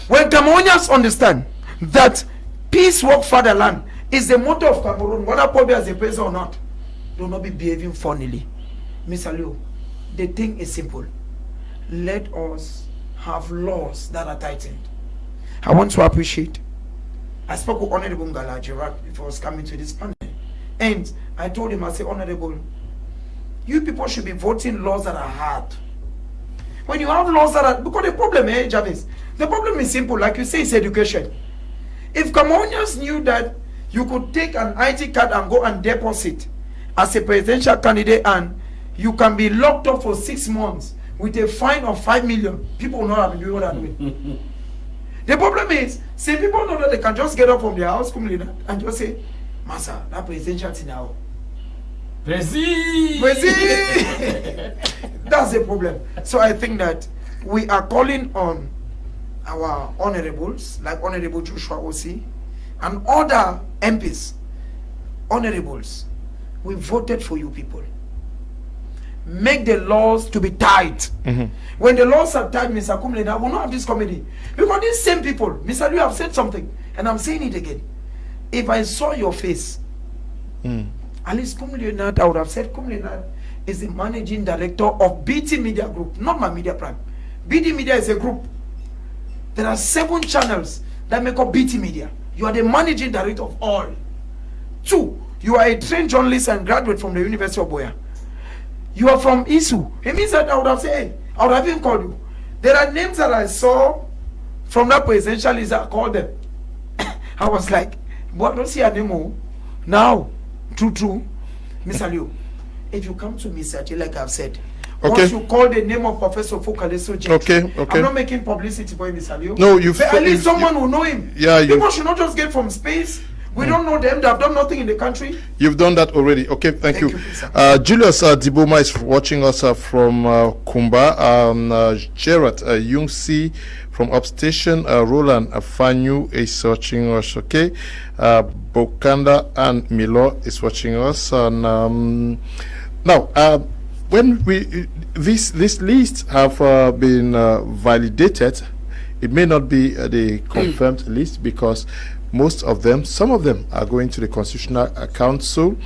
Speaker 2: When Cameroonians understand that peace, work, fatherland is the motto of Cameroon, whether Pobia is a president or not, they will not be behaving funnily. Mr. Liu, the thing is simple. Let us have laws that are tightened. I want to appreciate. I spoke with Honorable Ngala Gerard before I was coming to this panel, and I told him, I said, Honorable, you people should be voting laws that are hard. When you have laws that are, because the problem, Javis, the problem is simple, like you say, it's education. If Cameroonians knew that you could take an IT card and go and deposit as a presidential candidate and you can be locked up for 6 months with a fine of 5 million, people will not have been doing that way. The problem is, some people know that they can just get up from their house and just say, Massa, that presidential thing now. That's the problem. So I think that we are calling on our honorables, like Honorable Joshua Osi, and other MPs, honorables. We voted for you people. Make the laws to be tight. When the laws are tight, Mr. Kumlena, we will not have this comedy. Because these same people, Mr. Liu, have said something, and I'm saying it again. If I saw your face, at least Kumlena, I would have said Kumlena is the managing director of BT Media Group, not my Media Prime. BT Media is a group. There are 7 channels that make up BT Media. You are the managing director of all. 2, you are a trained journalist and graduate from the University of Boya. You are from Isu. It means that I would have said, hey, I would have even called you. There are names that I saw from that presidential list. I called them. I was like, what don't see a name now? True. Mr. Liu, if you come to me, Sachi, like I've said, once you call the name of Professor Fokaleso James, okay. I'm not making publicity for him, Mr. Liu. No, at least someone will know him. Yeah, people should not just get from space. We don't know them. They have done nothing in the country. You've done that already. Okay, thank you. Julius Diboma is watching us from Kumba. Gerard Yungsi from Upstation. Roland Afanyu is watching us. Okay. Bokanda and Milo is watching us. And now, when we this list have been validated, it may not be the confirmed list because most of them, some of them are going to the Constitutional Council.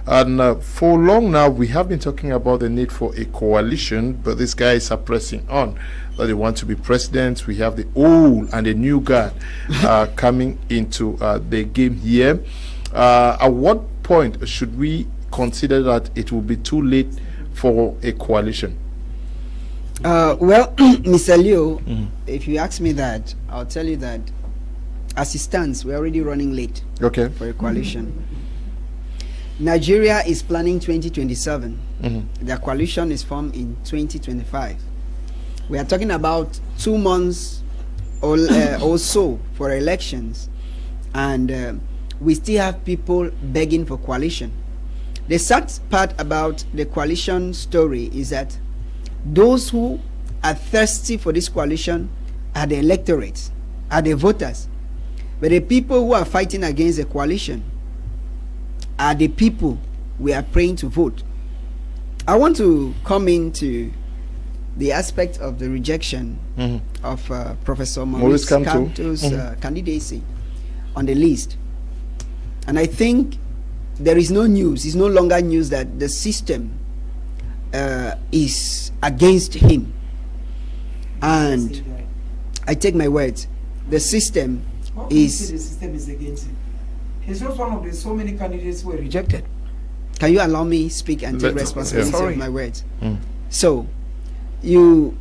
Speaker 2: And for long now, we have been talking about the need for a coalition, but these guys are pressing on that they want to be president. We have the old and the new guard coming into the game here. At what point should we consider that it will be too late for a coalition?
Speaker 3: Well, Mr. Leo, if you ask me that, I'll tell you that as it stands, we're already running late for a coalition. Nigeria is planning 2027. Their coalition is formed in 2025. We are talking about 2 months or so for elections, and we still have people begging for coalition. The sad part about the coalition story is that those who are thirsty for this coalition are the electorates, are the voters. But the people who are fighting against the coalition are the people we are praying to vote. I want to come into the aspect of the rejection of Professor Maurice Kamto's candidacy on the list. And I think there is no news, it's no longer news that the system is against him. And I take my words, the system is against him.
Speaker 2: He's just one of the so many candidates who were rejected.
Speaker 3: Can you allow me speak and take responsibility
Speaker 2: Sorry.
Speaker 3: of my words? So, you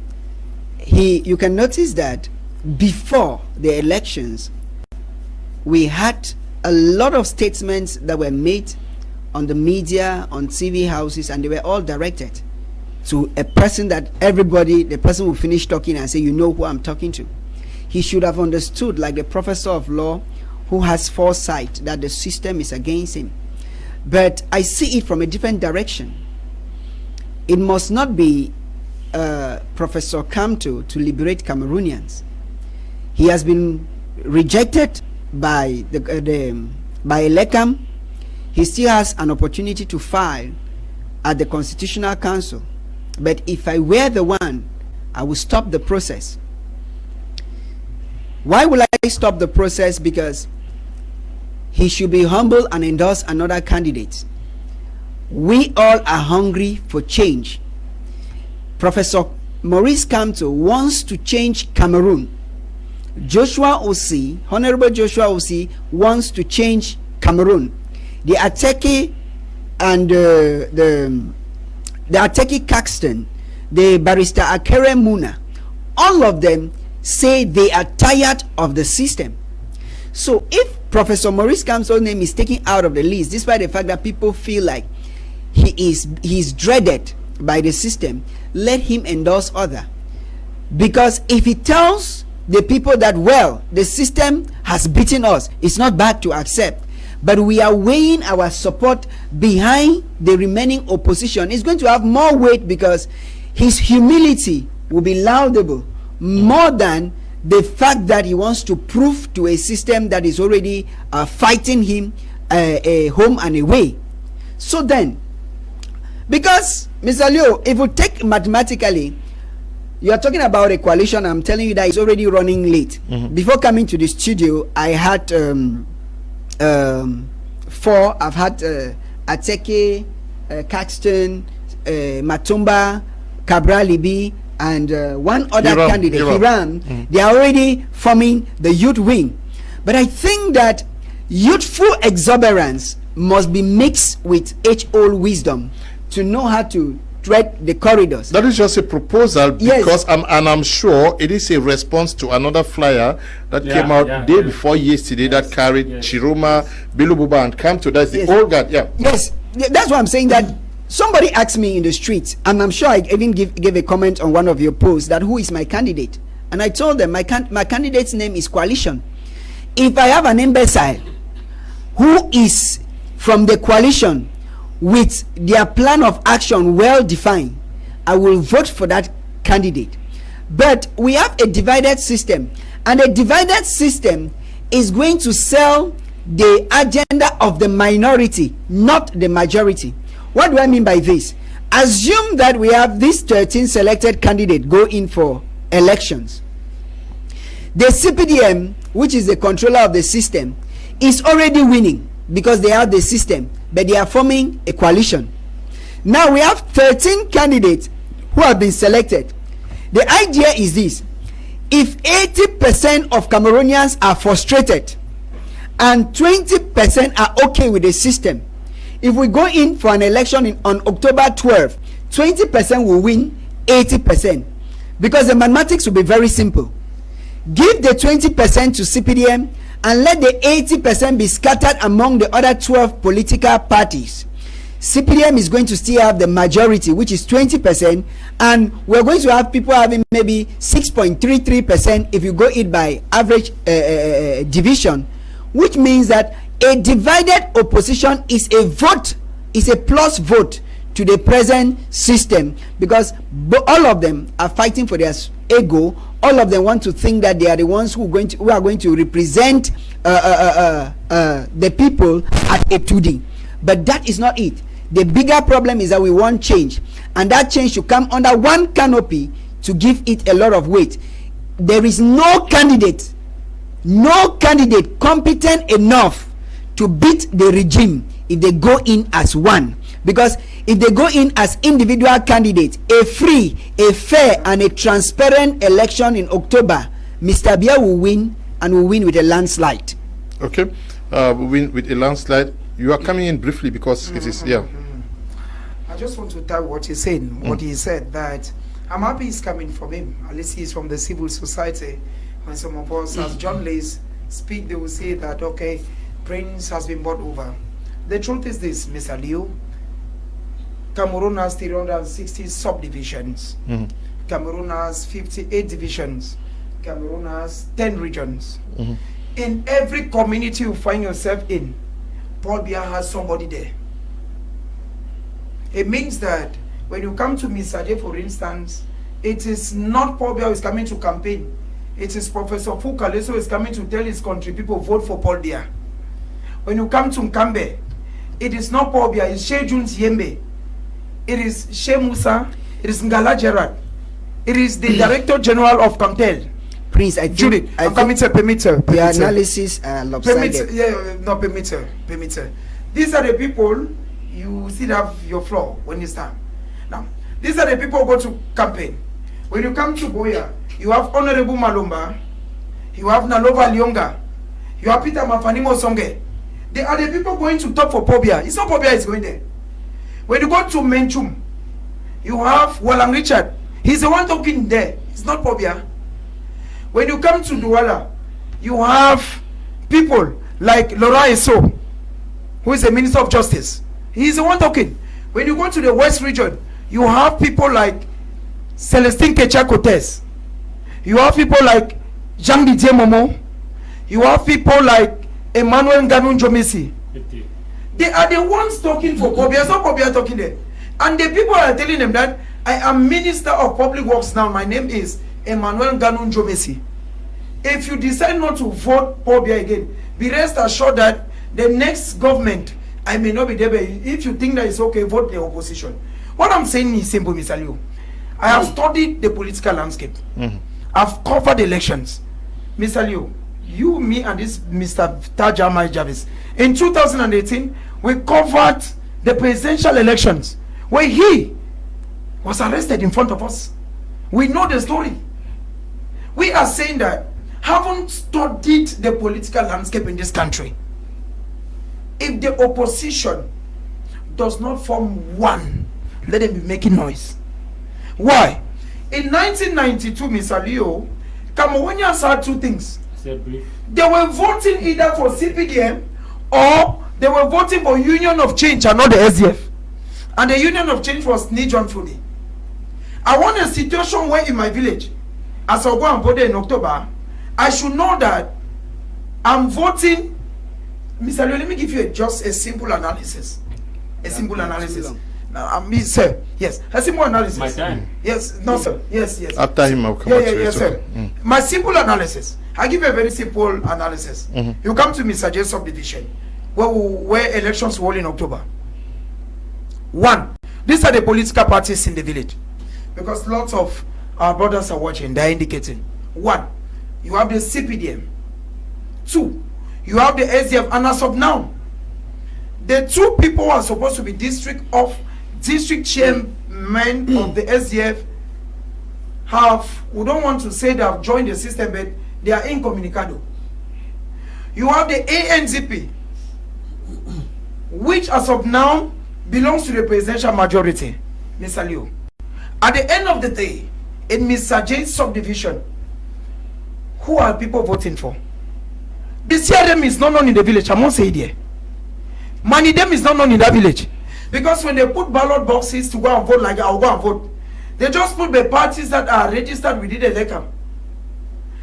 Speaker 3: can notice that before the elections, we had a lot of statements that were made on the media, on TV houses, and they were all directed to a person that the person will finish talking and say, you know who I'm talking to. He should have understood, like the professor of law who has foresight, that the system is against him. But I see it from a different direction. It must not be Professor Kamto to liberate Cameroonians. He has been rejected by by ELECAM. He still has an opportunity to file at the Constitutional Council. But if I were the one, I will stop the process. Why will I stop the process? Because he should be humble and endorse another candidate. We all are hungry for change. Professor Maurice Kamto wants to change Cameroon. Joshua Osi, Honorable Joshua Osi, wants to change Cameroon. The Ateki and the Ateki Caxton, the Barrister Akere Muna, all of them say they are tired of the system. So if Professor Maurice Kamto's name is taken out of the list, despite the fact that people feel like he is dreaded by the system, let him endorse other. Because if he tells the people that, well, the system has beaten us, it's not bad to accept, but we are weighing our support behind the remaining opposition, it's going to have more weight, because his humility will be laudable more than the fact that he wants to prove to a system that is already fighting him home and away. So then, because Mr. Leo, if you take mathematically, you are talking about a coalition. I'm telling you that it's already running late. Before coming to the studio, I had 4. I've had Ateke, Caxton, Matumba, Cabral Libi, and one other candidate, Hiram. They are already forming the youth wing. But I think that youthful exuberance must be mixed with age-old wisdom to know how to tread the corridors.
Speaker 1: That is just a proposal, because I'm sure it is a response to another flyer that came out day before yesterday that carried Chiroma, Bilububa, and Kamto. That's the old guard.
Speaker 3: Yes, that's why I'm saying that. Somebody asked me in the street, and I'm sure I even gave a comment on one of your posts, that who is my candidate, and I told them my candidate's name is Coalition. If I have an imbecile who is from the coalition with their plan of action well defined, I will vote for that candidate. But we have a divided system, and a divided system is going to sell the agenda of the minority, not the majority. What do I mean by this? Assume that we have these 13 selected candidates go in for elections. The CPDM, which is the controller of the system, is already winning because they have the system, but they are forming a coalition. Now we have 13 candidates who have been selected. The idea is this: if 80% of Cameroonians are frustrated and 20% are okay with the system, if we go in for an election on October 12, 20% will win 80%, because the mathematics will be very simple. Give the 20% to CPDM and let the 80% be scattered among the other 12 political parties. CPDM is going to still have the majority, which is 20%, and we're going to have people having maybe 6.33% if you go it by average division, which means that a divided opposition is a vote, is a plus vote to the present system, because all of them are fighting for their ego. All of them want to think that they are the ones who are going to represent the people at a 2D. But that is not it. The bigger problem is that we want change, and that change should come under one canopy to give it a lot of weight. There is no candidate competent enough to beat the regime if they go in as one. Because if they go in as individual candidates, a free, a fair, and a transparent election in October, Mr. Bia will win, and will win with a landslide.
Speaker 1: Okay. win with a landslide. You are coming in briefly because it is, yeah.
Speaker 2: I just want to tell what he's saying, what he said, that I'm happy it's coming from him. At least he's from the civil society. When some of us, as journalists, speak, they will say that, okay, Prince has been bought over. The truth is this, Mr. Liu. Cameroon has 360 subdivisions. Cameroon has 58 divisions. Cameroon has 10 regions. In every community you find yourself in, Paul Biya has somebody there. It means that when you come to Misaje, for instance, it is not Paul Biya who is coming to campaign. It is Professor Fukaleso who is coming to tell his country people vote for Paul Biya. When you come to Nkambe, it is not Paul Biya, it's Shey Junes Yembe. It is Shey Musa, it is Ngala Gerard. It is the Director General of Comtel.
Speaker 3: Prince, I think,
Speaker 2: The
Speaker 3: analysis lopsided.
Speaker 2: Permitter. These are the people you still have your floor when you stand. Now, these are the people who go to campaign. When you come to Boya, you have Honorable Malumba, you have Nalova Lyonga, you have Peter Mafanimo Songe. They are the people going to talk for Pobia. It's not Pobia is going there. When you go to Menchum, you have Walang Richard. He's the one talking there. It's not Pobia. When you come to Douala, you have people like Laura Eso, who is the Minister of Justice. He's the one talking. When you go to the West region, you have people like Celestine Kecha-Cortez. You have people like Jean Didier Momo. You have people like Emmanuel Ngannou Njomesi. They are the ones talking for Pobia. It's not Pobia talking there. And the people are telling them that I am Minister of Public Works now. My name is Emmanuel Ngannou Njomesi. If you decide not to vote Pobia again, be rest assured that the next government, I may not be there, but if you think that it's okay, vote the opposition. What I'm saying is simple, Mr. Liu. I have studied the political landscape. I've covered elections. Mr. Liu, you, me, and this Mr. Taj Ahmad Jarvis. In 2018, we covered the presidential elections where he was arrested in front of us. We know the story. We are saying that haven't studied the political landscape in this country. If the opposition does not form one, let them be making noise. Why? In 1992, Mr. Leo, Cameroonians had two things. They were voting either for CPDM or they were voting for Union of Change and not the SDF. And the Union of Change was Nijon Fudi. I want a situation where in my village, as I go and vote in October, I should know that I'm voting. Mr. Leo, let me give you just a simple analysis. A simple analysis. Now, sir, yes, a simple analysis.
Speaker 4: My time.
Speaker 2: Yes, no, sir. Yes.
Speaker 1: After him, I'll come back to you.
Speaker 2: Yes, sir. My simple analysis. I give a very simple analysis. You come to Mr. J subdivision, where elections were in October. One, these are the political parties in the village, because lots of our brothers are watching. They're indicating. One, you have the CPDM. Two, you have the SDF, and as of now, the two people who are supposed to be district chairmen of the SDF we don't want to say they have joined the system, but they are incommunicado. You have the ANZP, which as of now belongs to the presidential majority, Mr. Liu. At the end of the day, in Mr. J's subdivision, who are people voting for? The CRM is not known in the village. I won't say it here. Manidem is not known in that village. Because when they put ballot boxes to go and vote, like I'll go and vote, they just put the parties that are registered within the ELECAM.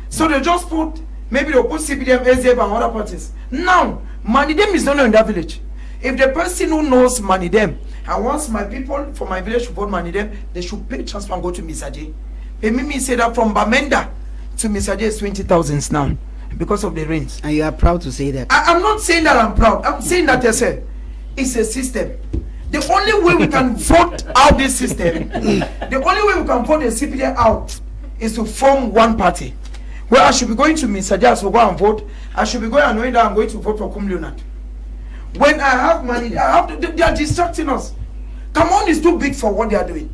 Speaker 2: So they just put, maybe they'll put CPDM, SDF and other parties. Now, Manidem is not known in that village. If the person who knows Manidem and wants my people from my village to vote Manidem, they should pay transfer and go to Misaje. They made me say that from Bamenda to Misaje is 20,000 now because of the rains.
Speaker 3: And you are proud to say that?
Speaker 2: I'm not saying that I'm proud. I'm saying that I said it's a system. The only way we can vote out this system, the only way we can vote the CPD out is to form one party. Where I should be going to Misaje to go and vote. I should be going and knowing that I'm going to vote for Leonard. When I have money, they are distracting us. Cameroon is too big for what they are doing.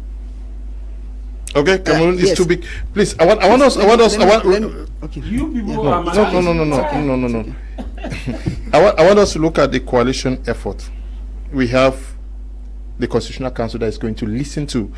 Speaker 1: Okay, Cameroon is too big. Please, I want us.
Speaker 4: Okay. You people
Speaker 1: no. I want us to look at the coalition effort. We have the Constitutional Council that is going to listen to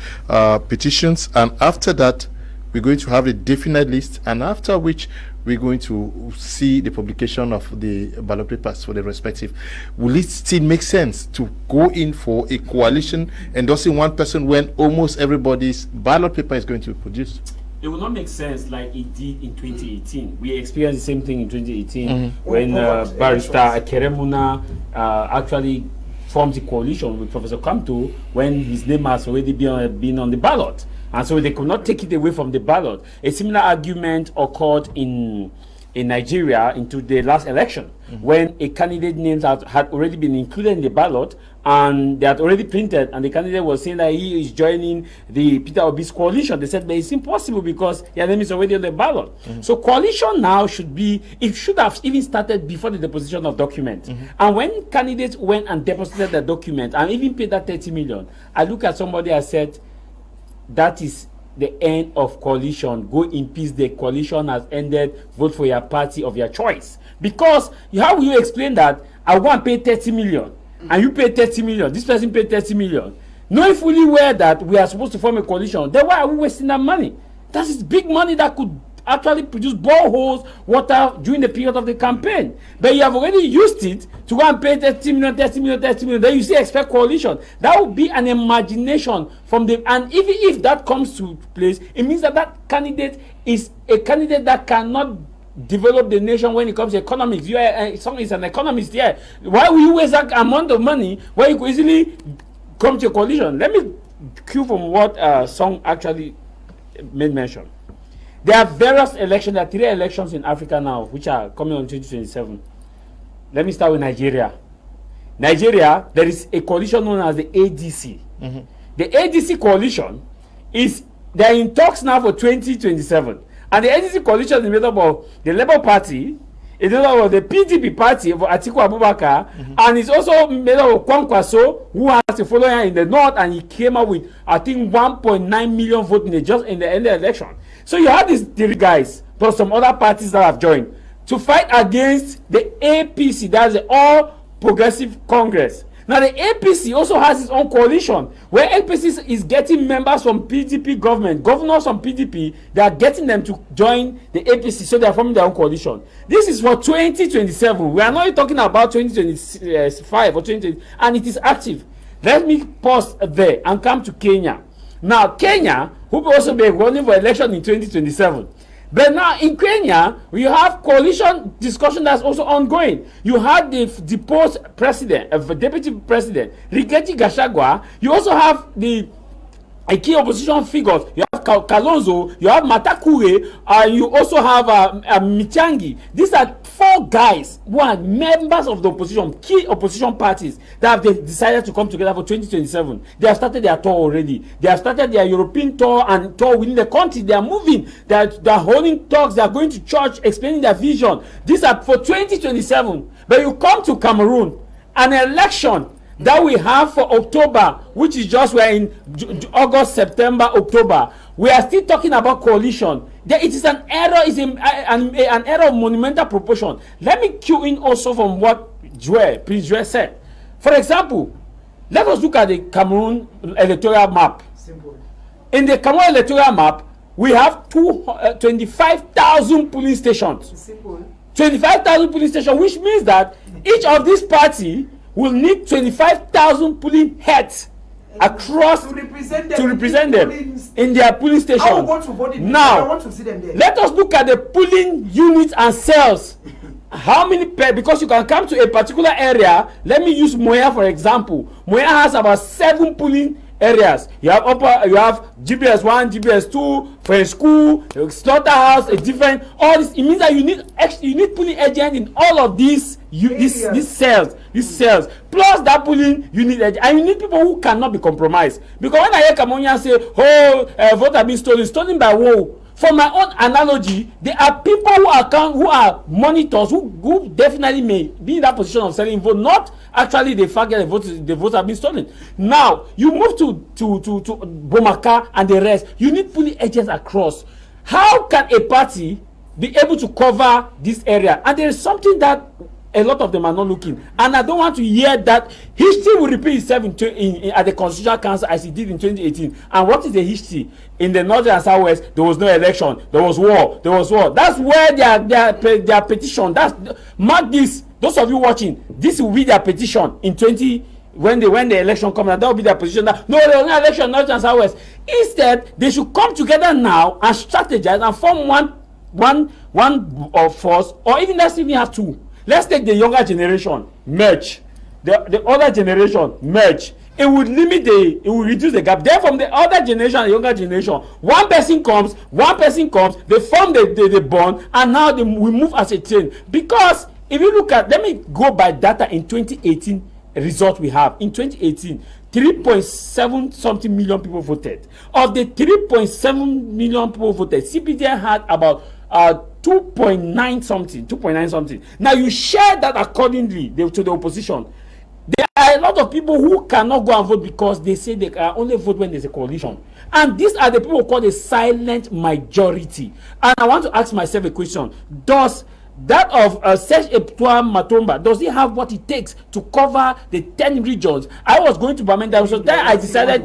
Speaker 1: petitions, and after that, we're going to have a definite list, and after which we're going to see the publication of the ballot papers for the respective. Will it still make sense to go in for a coalition endorsing one person when almost everybody's ballot paper is going to be produced?
Speaker 4: It will not make sense like it did in 2018. We experienced the same thing in 2018 when Barrister Keremuna actually formed a coalition with Professor Kamto when his name has already been on the ballot. And so they could not take it away from the ballot. A similar argument occurred in Nigeria into the last election, when a candidate names had already been included in the ballot, and they had already printed, and the candidate was saying that he is joining the Peter Obi's coalition. They said, but it's impossible because your name is already on the ballot. So coalition now should have even started before the deposition of document. And when candidates went and deposited the document and even paid that 30 million, I look at somebody and said, that is the end of coalition. Go in peace. The coalition has ended. Vote for your party of your choice. Because how will you explain that I want to pay 30 million and you pay 30 million? This person paid 30 million, knowing fully well that we are supposed to form a coalition. Then why are we wasting that money? That is big money that could actually produce boreholes, water during the period of the campaign. But you have already used it to go and pay 30 million, 30 million, 30 million. Then you still expect coalition. That would be an imagination from the, and even if that comes to place, it means that that candidate is a candidate that cannot develop the nation when it comes to economics. You are someone is an economist here. Why will you waste that amount of money where you could easily come to a coalition? Let me cue from what Song actually made mention. There are various elections. There are 3 elections in Africa now, which are coming on 2027. Let me start with Nigeria. Nigeria, there is a coalition known as the ADC. The ADC coalition they're in talks now for 2027. And the ADC coalition is made up of the Labour Party, it's made up of the PDP party of Atiku Abubakar, and it's also made up of Kwankwaso, who has a following in the north, and he came up with, I think, 1.9 million votes in the end of the election. So you have these 3 guys, plus some other parties that have joined, to fight against the APC, that's the All Progressive Congress. Now the APC also has its own coalition, where APC is getting members from PDP government, governors from PDP, they are getting them to join the APC, so they are forming their own coalition. This is for 2027. We are not talking about 2025 or 2020, and it is active. Let me pause there and come to Kenya. Now, Kenya, who will also be running for election in 2027. But now in Kenya, we have coalition discussion that's also ongoing. You had the deposed president, deputy president, Rigathi Gachagua. You also have the key opposition figures. You have Kalonzo, you have Matakure, and you also have Michangi. These are 4 guys who are members of the opposition, key opposition parties, that have decided to come together for 2027. They have started their tour already. They have started their European tour and tour within the country. They are moving. They are holding talks. They are going to church, explaining their vision. These are for 2027. But you come to Cameroon, an election that we have for October, which is just we're in August, September, October. We are still talking about coalition. It is an error. It's an error of monumental proportion. Let me cue in also from what Prince Joel said. For example, let us look at the Cameroon electoral map.
Speaker 2: Simple.
Speaker 4: In the Cameroon electoral map, we have 25,000 polling stations.
Speaker 2: Simple.
Speaker 4: 25,000 polling stations, which means that each of these parties will need 25,000 polling heads across to represent them in their polling station.
Speaker 2: I want to vote in
Speaker 4: now,
Speaker 2: I want to see them there.
Speaker 4: let us look at the polling units and cells. How many because you can come to a particular area. Let me use Moya for example. Moya has about 7 polling areas. You have GBS 1, GBS 2 for a school, a slaughterhouse, a different, all this. It means that you need polling agent in all of these cells, plus that polling unit agent, and you need people who cannot be compromised. Because when I hear Cameroonians say, vote have been stolen by who? For my own analogy, there are people who are monitors who definitely may be in that position of selling vote, not actually the fact that the votes have been stolen. Now you move to Bomaka and the rest. You need polling agents across. How can a party be able to cover this area? And there is something that a lot of them are not looking, and I don't want to hear that history will repeat itself at the Constitutional Council as it did in 2018. And what is the history? In the North and Southwest, there was no election, there was war, That's where their petition. Mark this. Those of you watching, this will be their petition in 20. When the election comes, that will be their position. That no, there was no election, North and Southwest. Instead, they should come together now and strategize and form one of force, or even let's even have two. Let's take the younger generation, merge. The other generation, merge. It would it will reduce the gap. Then from the other generation and younger generation, one person comes, they form the bond, and now we move as a chain. Because if you look at, let me go by data in 2018 result we have. In 2018, 3.7 something million people voted. Of the 3.7 million people voted, CPDM had about 2.9 something. Now you share that accordingly to the opposition. There are a lot of people who cannot go and vote because they say they can only vote when there's a coalition. And these are the people called a silent majority. And I want to ask myself a question. Does that of Serge Eptoua Matomba, does he have what it takes to cover the 10 regions? I was going to Bamenda. There was a time I decided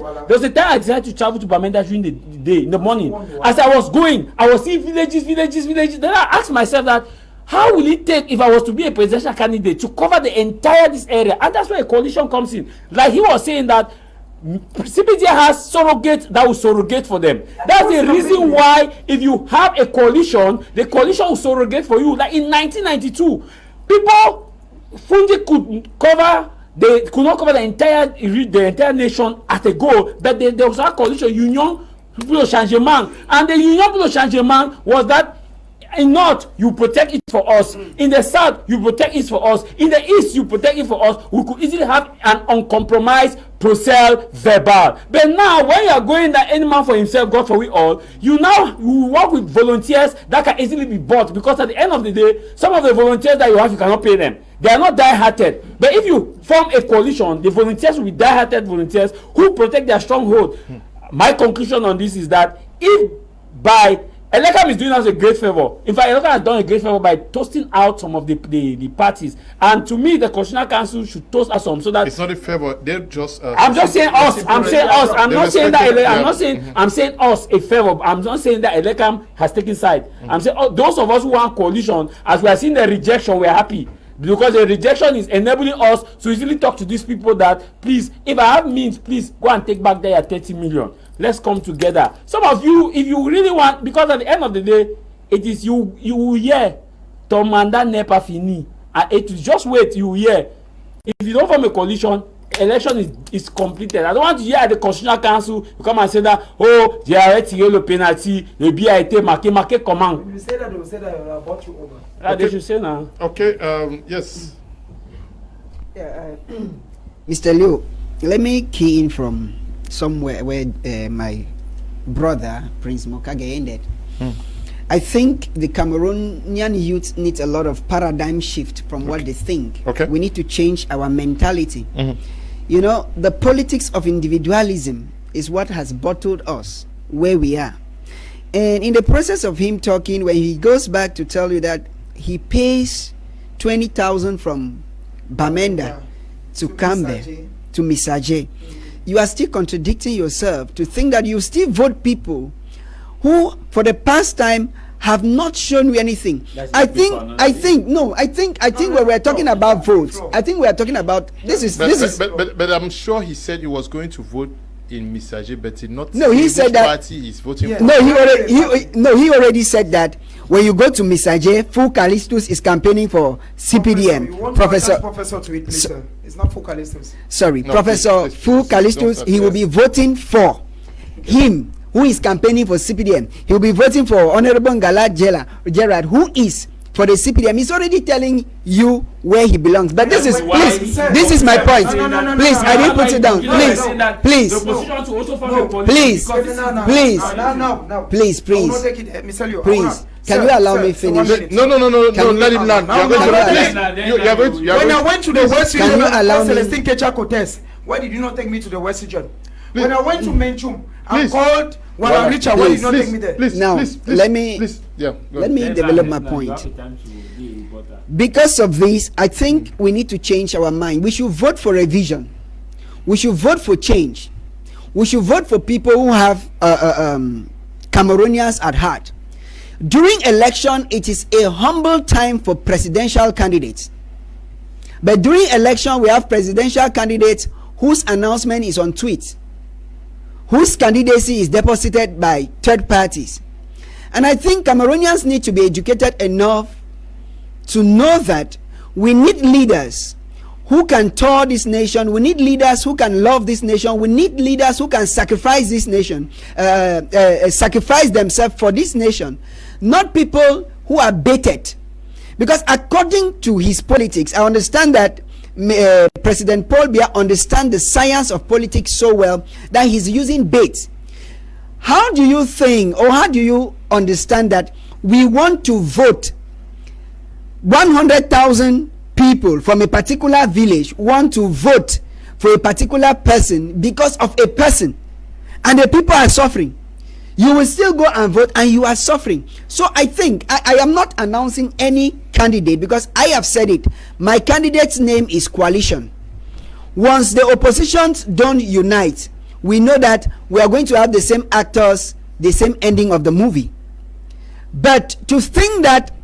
Speaker 4: to travel to Bamenda during the day, in the morning. As I was going, I was seeing villages. Then I asked myself that, how will it take if I was to be a presidential candidate to cover the entire this area? And that's where a coalition comes in. Like he was saying that CPG has surrogate that will surrogate for them. That's the reason why if you have a coalition, the coalition will surrogate for you. Like in 1992, people Fundi could not cover the entire nation at a go, but there was a coalition, Union pour le Changement, and the Union pour le Changement was that in North, you protect it for us. In the South, you protect it for us. In the East, you protect it for us. We could easily have an uncompromised procel verbal. But now, when you are going that any man for himself, God for we all, you work with volunteers that can easily be bought. Because at the end of the day, some of the volunteers that you have, you cannot pay them. They are not die-hearted. But if you form a coalition, the volunteers will be die-hearted volunteers who protect their stronghold. My conclusion on this is that if by ELECAM is doing us a great favor. In fact, ELECAM has done a great favor by toasting out some of the parties. And to me, the Constitutional Council should toast us some so that
Speaker 1: it's not a favor. They're just.
Speaker 4: I'm just saying us. I'm saying us. I'm not saying that. I'm saying us a favor. I'm not saying that ELECAM has taken side. I'm saying those of us who want coalition, as we are seeing the rejection, we are happy. Because the rejection is enabling us to easily talk to these people that, please, if I have means, please go and take back their 30 million. Let's come together. Some of you, if you really want, because at the end of the day, it is you will hear ton mandat n'est pas fini. It is just wait, you will hear. If you don't form a coalition, election is completed. I don't want to hear at the Constitutional Council you come and say that, oh, j'ai retiré le penalty, le billet a été marqué comment?
Speaker 2: If you say that, they will say that I bought you over.
Speaker 4: Okay. They should say now.
Speaker 1: Okay, yes.
Speaker 2: Yeah,
Speaker 3: Mr. Liu, let me key in from somewhere where my brother Prince Mokage ended. I think the Cameroonian youth needs a lot of paradigm shift from what they think.
Speaker 1: Okay.
Speaker 3: We need to change our mentality. You know, the politics of individualism is what has bottled us where we are. And in the process of him talking, when he goes back to tell you that he pays 20,000 from Bamenda to come there, to Misaje, you are still contradicting yourself to think that you still vote people who for the past time have not shown you anything. I think when we're talking about votes, I think we are talking about
Speaker 1: but I'm sure he said he was going to vote in Misaje, but he not.
Speaker 3: No, he said that
Speaker 1: party is voting for.
Speaker 3: No, he already said that when you go to Misaje, Fu Callistus is campaigning for CPDM.
Speaker 2: Professor to it, please, sir. It's not Fu Callistus.
Speaker 3: Sorry,
Speaker 1: No,
Speaker 3: Professor
Speaker 1: please,
Speaker 3: Fu Callistus, he will be voting for him who is campaigning for CPDM. He will be voting for Honorable Ngala Gerard, who is for the CPDM. He's already telling you where he belongs. But this is my point. Please, I didn't put it down. Please. Can you allow me finish?
Speaker 1: No, let him land.
Speaker 2: When I went to the West region,
Speaker 3: can you allow me?
Speaker 2: Celestine Kecha test. Why did you not take me to the West region? When I went to Menchum, I called Wala Richard. Why did you not take me there?
Speaker 3: Now, let me develop my point. Because of this, I think we need to change our mind. We should vote for a vision. We should vote for change. We should vote for people who have Cameroonians at heart. During election, it is a humble time for presidential candidates. But during election, we have presidential candidates whose announcement is on tweets, whose candidacy is deposited by third parties. And I think Cameroonians need to be educated enough to know that we need leaders who can tour this nation. We need leaders who can love this nation. We need leaders who can sacrifice this nation, sacrifice themselves for this nation, not people who are baited. Because according to his politics, I understand that President Paul Biya understands the science of politics so well that he's using bait. How do you think, or how do you understand that we want to vote 100,000 people from a particular village want to vote for a particular person because of a person, and the people are suffering? You will still go and vote and you are suffering. So I think I am not announcing any candidate because I have said it. My candidate's name is coalition. Once the oppositions don't unite, we know that we are going to have the same actors, the same ending of the movie. But to think that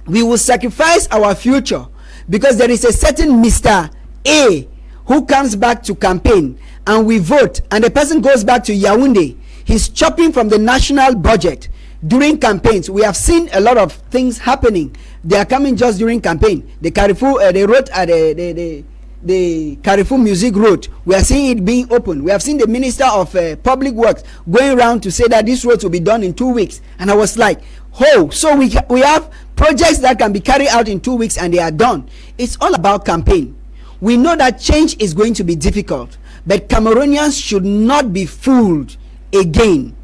Speaker 3: we will sacrifice our future because there is a certain Mr. A who comes back to campaign and we vote and the person goes back to Yaoundé, he's chopping from the national budget during campaigns. We have seen a lot of things happening. They are coming just during campaign. The Carrefour, they wrote at the Carrefour Music Road. We are seeing it being open. We have seen the Minister of Public Works going around to say that this road will be done in 2 weeks. And I was like, oh, so we have projects that can be carried out in 2 weeks and they are done. It's all about campaign. We know that change is going to be difficult, but Cameroonians should not be fooled again.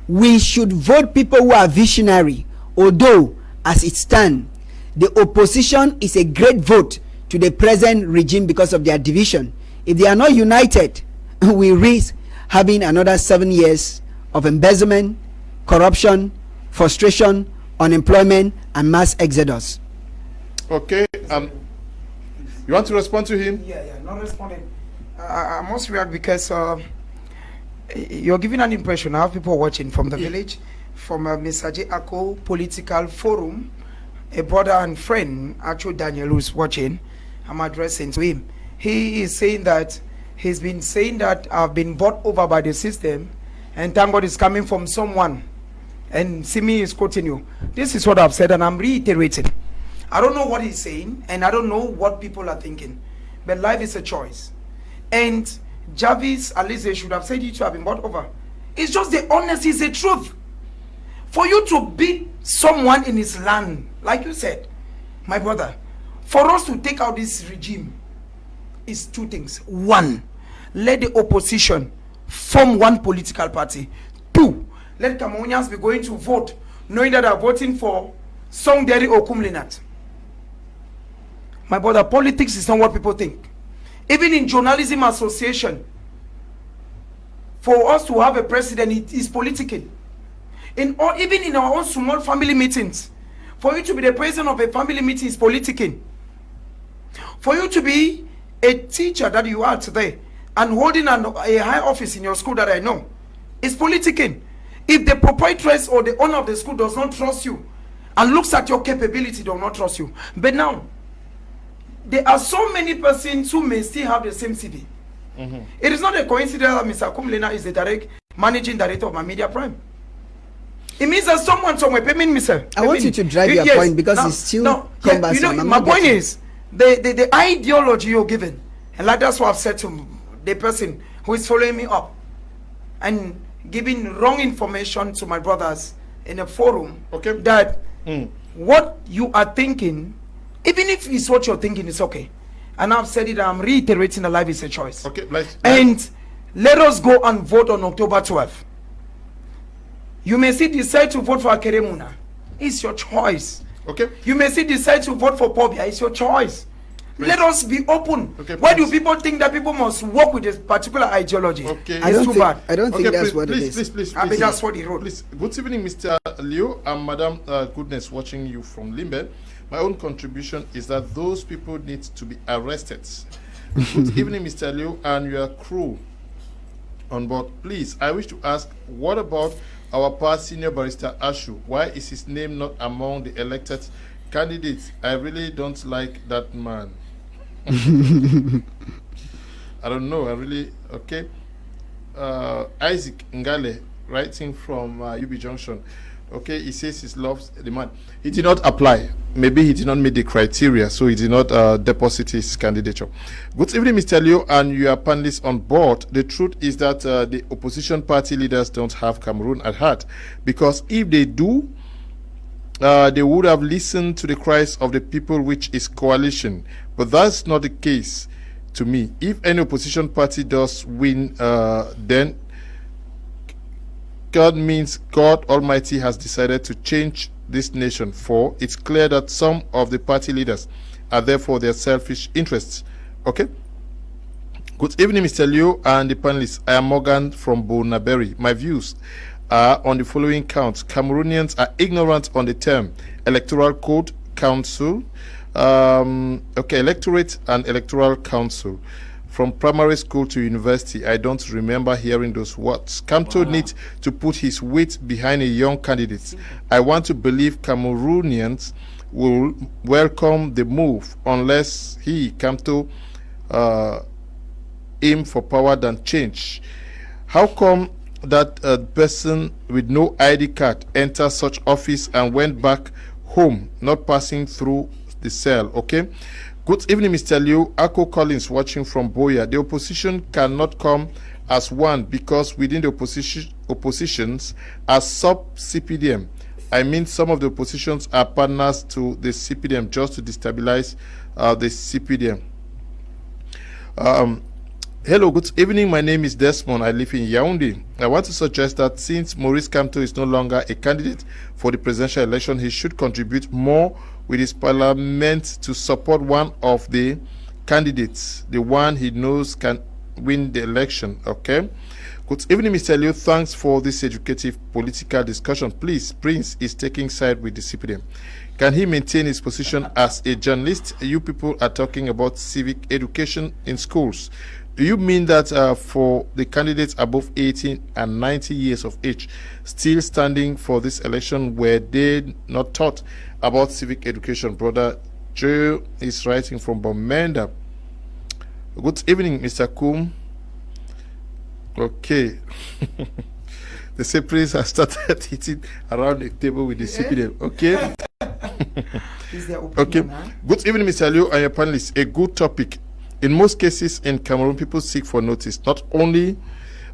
Speaker 3: We should vote people who are visionary, although as it stands, the opposition is a great vote to the present regime because of their division. If they are not united, we risk having another 7 years of embezzlement, corruption, frustration, unemployment, and mass exodus.
Speaker 1: Okay, you want to respond to him?
Speaker 2: Yeah, not responding. I must react because you're giving an impression. I have people watching from the village, from Mr. J. Ako Political Forum, a brother and friend, actually Daniel, who's watching. I'm addressing to him. He is saying that he's been saying that I've been bought over by the system, and thank God it's coming from someone. And Simi is quoting you. This is what I've said, and I'm reiterating. I don't know what he's saying, and I don't know what people are thinking, but life is a choice. And Jarvis, at least they should have said you to have been bought over. It's just the honesty, it's the truth. For you to beat someone in his land, like you said, my brother, for us to take out this regime is two things. One, let the opposition form one political party. Two, let Cameroonians be going to vote knowing that they are voting for Songderi or Kumlinat. My brother, politics is not what people think. Even in journalism association, for us to have a president, it is political. Even in our own small family meetings, for you to be the president of a family meeting is political. For you to be a teacher that you are today and holding a high office in your school that I know, is political. If the proprietress or the owner of the school does not trust you and looks at your capability, they will not trust you. But now, there are so many persons who may still have the same CV. It is not a coincidence that Mr. Kumlena is the managing director of my media prime. It means that someone somewhere pay me, Mr.
Speaker 3: I want you to drive your point because it's still cumbersome.
Speaker 2: My point is the ideology you're given, and like that's what I've said to the person who is following me up and giving wrong information to my brothers in a forum.
Speaker 1: Okay.
Speaker 2: That what you are thinking, even if it's what you're thinking, it's okay. And I've said it, I'm reiterating that life is a choice.
Speaker 1: Okay,
Speaker 2: and let us go and vote on October 12th. You may still decide to vote for Akeremuna. It's your choice.
Speaker 1: Okay.
Speaker 2: You may still decide to vote for Pobia. It's your choice. Please. Let us be open. Okay, why do people think that people must work with a particular ideology?
Speaker 1: Okay.
Speaker 3: I don't think that's what it is.
Speaker 1: Please.
Speaker 2: I mean, that's what he wrote.
Speaker 1: Please. Good evening, Mr. Leo and Madam Goodness, watching you from Limbe. My own contribution is that those people need to be arrested. Good evening, Mr. Liu, and your crew on board. Please, I wish to ask, what about our past senior barrister Ashu? Why is his name not among the elected candidates? I really don't like that man. I don't know. Okay. Isaac Ngale, writing from UB Junction. Okay, he says he loves the man. He did not apply. Maybe he did not meet the criteria, so he did not deposit his candidature. Good evening, Mr. Leo, and your panelists on board. The truth is that the opposition party leaders don't have Cameroon at heart, because if they do, they would have listened to the cries of the people, which is coalition. But that's not the case to me. If any opposition party does win, then God means God Almighty has decided to change this nation, for it's clear that some of the party leaders are there for their selfish interests. Okay? Good evening, Mr. Leo and the panelists. I am Morgan from Bonaberry. My views are on the following counts. Cameroonians are ignorant on the term electoral code, council, electorate and electoral council. From primary school to university, I don't remember hearing those words. Kamto needs to put his weight behind a young candidate. I want to believe Cameroonians will welcome the move unless Kamto, aim for power than change. How come that a person with no ID card entered such office and went back home, not passing through the cell? Okay. Good evening, Mr. Liu. Ako Collins watching from Boya. The opposition cannot come as one because within the oppositions are sub-CPDM. I mean, some of the oppositions are partners to the CPDM just to destabilize the CPDM. Hello, good evening. My name is Desmond. I live in Yaoundé. I want to suggest that since Maurice Kamto is no longer a candidate for the presidential election, he should contribute more with his parliament to support one of the candidates, the one he knows can win the election. Okay. Good evening, Mr. Liu. Thanks for this educative political discussion. Please, Prince is taking side with the CPDM. Can he maintain his position as a journalist? You people are talking about civic education in schools. Do you mean that for the candidates above 18 and 90 years of age still standing for this election, were they not taught about civic education? Brother Joe is writing from Bomenda. Good evening, Mr. Kum. Okay. The say Prince has started hitting around the table with the CPDM. Okay. Okay. Good evening, Mr. Liu and your panelists. A good topic. In most cases in Cameroon, people seek for notice. Not only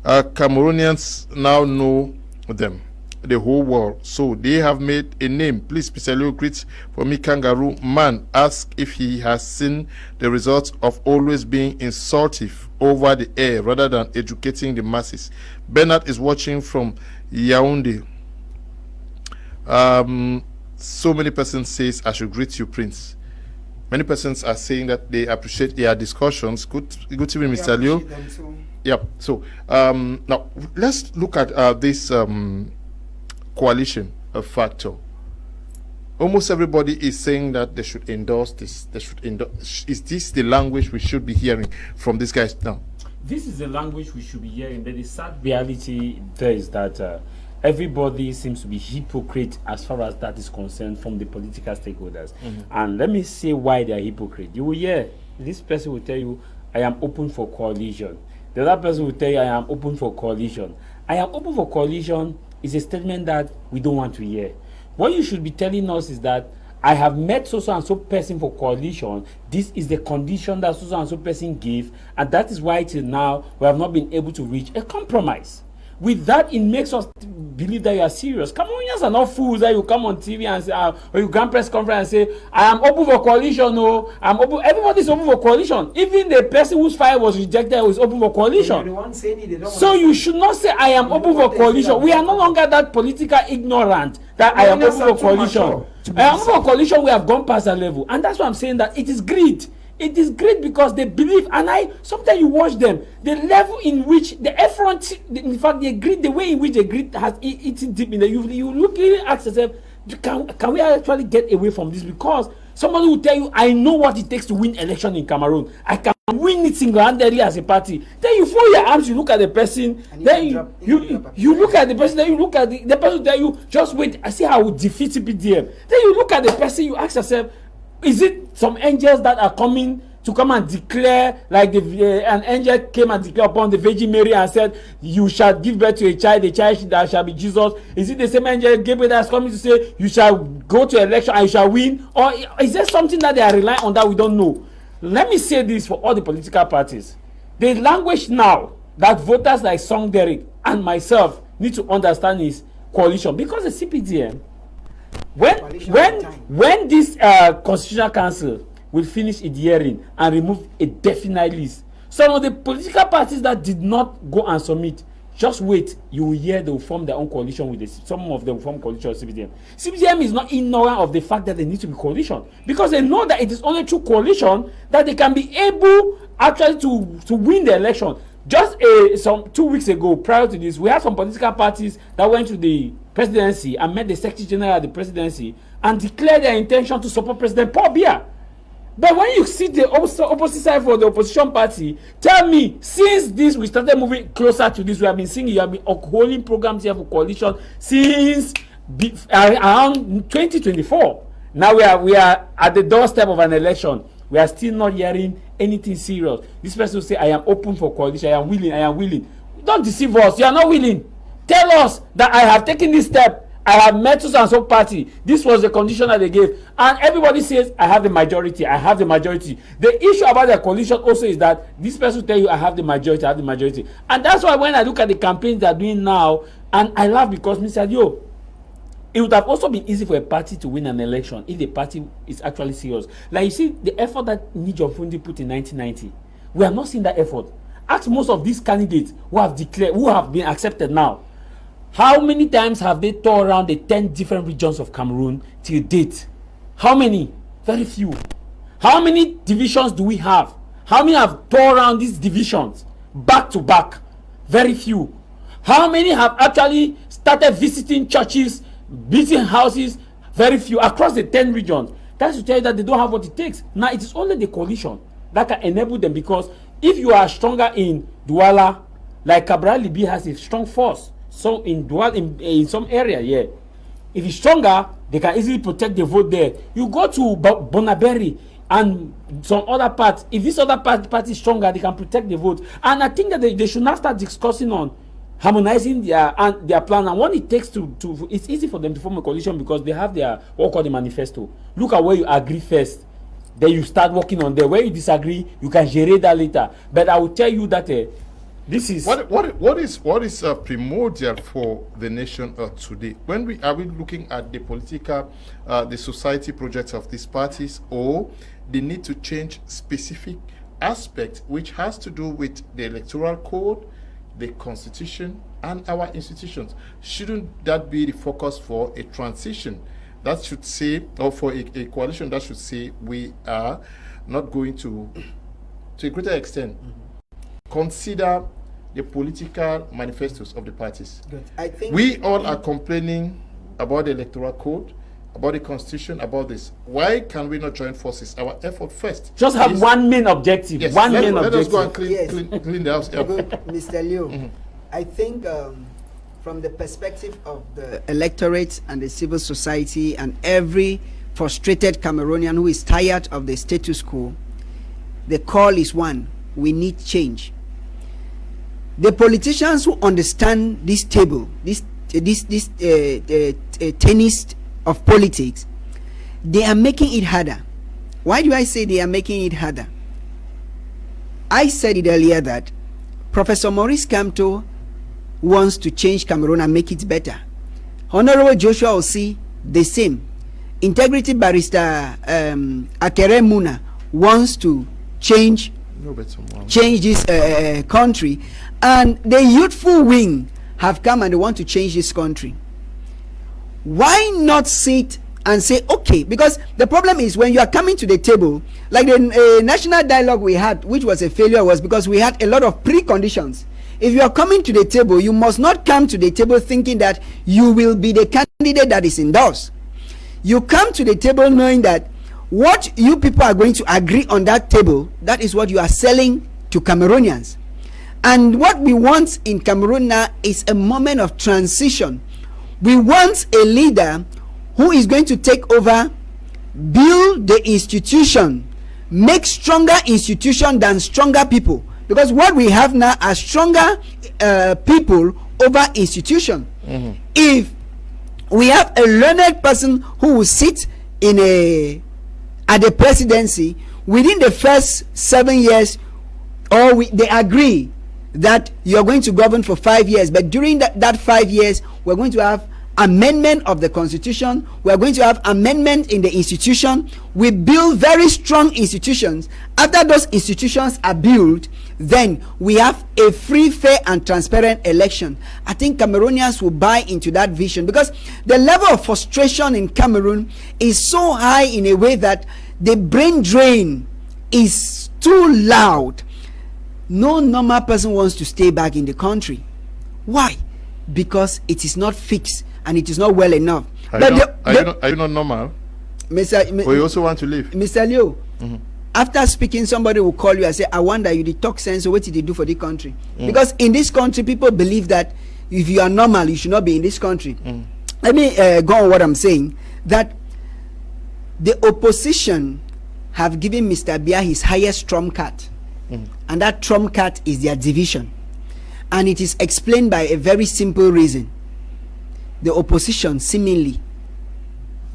Speaker 1: Cameroonians now know them, the whole world. So they have made a name. Please, Mr. Leo, greet for me, Kangaroo Man. Ask if he has seen the results of always being insultive over the air rather than educating the masses. Bernard is watching from Yaoundé. So many persons says I should greet you, Prince. Many persons are saying that they appreciate their discussions. Good evening, Mr. Leo. Yep. So now let's look at this coalition factor. Almost everybody is saying that they should endorse this. They should endorse. Is this the language we should be hearing from these guys now?
Speaker 4: This is the language we should be hearing. But the sad reality there is that everybody seems to be hypocrite as far as that is concerned from the political stakeholders. And let me say why they are hypocrite. You will hear this person will tell you, I am open for coalition. The other person will tell you, I am open for coalition. I am open for coalition is a statement that we don't want to hear. What you should be telling us is that I have met so and so person for coalition. This is the condition that so and so person gave, and that is why till now we have not been able to reach a compromise. With that, it makes us believe that you are serious. Cameroonians are not fools that you come on TV and say, or you come press conference and say, I am open for coalition. No, I'm open. Everybody's open for coalition. Even the person whose file was rejected was open for coalition. So you should not say, I am open for coalition. We are no longer that political ignorant that I am open for coalition. I am open for coalition. We have gone past that level. And that's why I'm saying that it is greed. It is great because they believe, and sometimes you watch them, the level in which the effort, in fact, they greed, the way in which they greed has eaten deep in the you look and ask yourself, can we actually get away from this? Because Somebody will tell you, I know what it takes to win election in Cameroon. I can win it single-handedly as a party. Then you fold your arms, you look at the person, then you look at the person, then you look at the person tell you, just wait, I see how I will defeat CPDM. Then you look at the person, you ask yourself, is it some angels that are coming to come and declare, like an angel came and declared upon the Virgin Mary and said, you shall give birth to a child that shall be Jesus? Is it the same angel Gabriel that's coming to say, you shall go to election and you shall win? Or is there something that they are relying on that we don't know? Let me say this for all the political parties. The language now that voters like Song Derek and myself need to understand is coalition. Because the CPDM, when this Constitutional Council will finish its hearing and remove a definite list, some of the political parties that did not go and submit, just wait, you will hear they will form their own coalition with this. Some of them will form coalition with CPDM. CPDM is not ignorant of the fact that they need to be coalition, because they know that it is only through coalition that they can be able actually to win the election. Just some 2 weeks ago, prior to this, we had some political parties that went to the presidency and met the Secretary General of the presidency and declared their intention to support President Paul Biya. But when you see the opposite side for the opposition party, tell me, since this we started moving closer to this, we have been seeing you have been holding programs here for coalition since around 2024. Now we are at the doorstep of an election. We are still not hearing anything serious. This person will say, I am open for coalition, I am willing. Don't deceive us, you are not willing. Tell us that I have taken this step. I have met so and so party. This was the condition that they gave. And everybody says, I have the majority. The issue about the coalition also is that this person will tell you, I have the majority. And that's why when I look at the campaigns they are doing now, and I laugh because Mr. Dio, it would have also been easy for a party to win an election if the party is actually serious. Like you see, the effort that Nijo Fundi put in 1990, we have not seen that effort. Ask most of these candidates who have been accepted now. How many times have they toured around the 10 different regions of Cameroon till date? How many? Very few. How many divisions do we have? How many have toured around these divisions back to back? Very few. How many have actually started visiting churches, visiting houses? Very few. Across the 10 regions. That's to tell you that they don't have what it takes. Now it is only the coalition that can enable them, because if you are stronger in Douala, like Cabral Libi has a strong force. So in some area, yeah, if it's stronger, they can easily protect the vote there. You go to Bonaberry and some other parts. If this other party is stronger, they can protect the vote. And I think that they should now start discussing on harmonizing their plan. And what it takes to it's easy for them to form a coalition because they have their what called the manifesto. Look at where you agree first, then you start working on there. Where you disagree, you can generate that later. But I will tell you that. This is
Speaker 1: what is primordial for the nation today. When we looking at the political, the society projects of these parties, or they need to change specific aspect which has to do with the electoral code, the constitution, and our institutions. Shouldn't that be the focus for a transition that should say, or for a coalition that should say, we are not going to a greater extent consider the political manifestos of the parties?
Speaker 2: Good. I think
Speaker 1: we all are complaining about the electoral code, about the constitution, about this. Why can we not join forces? Our effort first.
Speaker 4: Just have one main objective.
Speaker 1: Yes,
Speaker 4: let
Speaker 1: us go and clean the house.
Speaker 2: Good, Mr. Liu. I think from the perspective of the electorate and the civil society and every frustrated Cameroonian who is tired of the status quo, the call is one: we need change. The politicians who understand this table, this tennis of politics, they are making it harder. Why do I say they are making it harder? I said it earlier that Professor Maurice Kamto wants to change Cameroon and make it better. Honorable Joshua Osi, the same. Integrity Barrister Akere Muna wants to change this country, and the youthful wing have come and they want to change this country. Why not sit and say, okay, because the problem is when you are coming to the table, like the national dialogue we had, which was a failure, was because we had a lot of preconditions. If you are coming to the table, you must not come to the table thinking that you will be the candidate that is endorsed. You come to the table knowing that
Speaker 3: what you people are going to agree on that table, that is what you are selling to Cameroonians. And what we want in Cameroon now is a moment of transition. We want a leader who is going to take over, build the institution, make stronger institution than stronger people. Because what we have now are stronger people over institution. If we have a learned person who will sit at the presidency, within the first 7 years, or they agree that you're going to govern for 5 years, but during that 5 years, we're going to have amendment of the constitution, we're going to have amendment in the institution. We build very strong institutions. After those institutions are built, then we have a free, fair and transparent election. I think Cameroonians will buy into that vision, because the level of frustration in Cameroon is so high in a way that the brain drain is too loud. No normal person wants to stay back in the country. Why? Because it is not fixed and it is not well enough.
Speaker 1: Are you not normal? Or you also want to leave?
Speaker 3: Mr. Leo, after speaking, somebody will call you and say, I wonder, you did talk sense, so what did you do for the country? Because in this country, people believe that if you are normal, you should not be in this country. Let me go on what I'm saying, that the opposition have given Mr. Biya his highest trump card. And that trump card is their division. And it is explained by a very simple reason. The opposition seemingly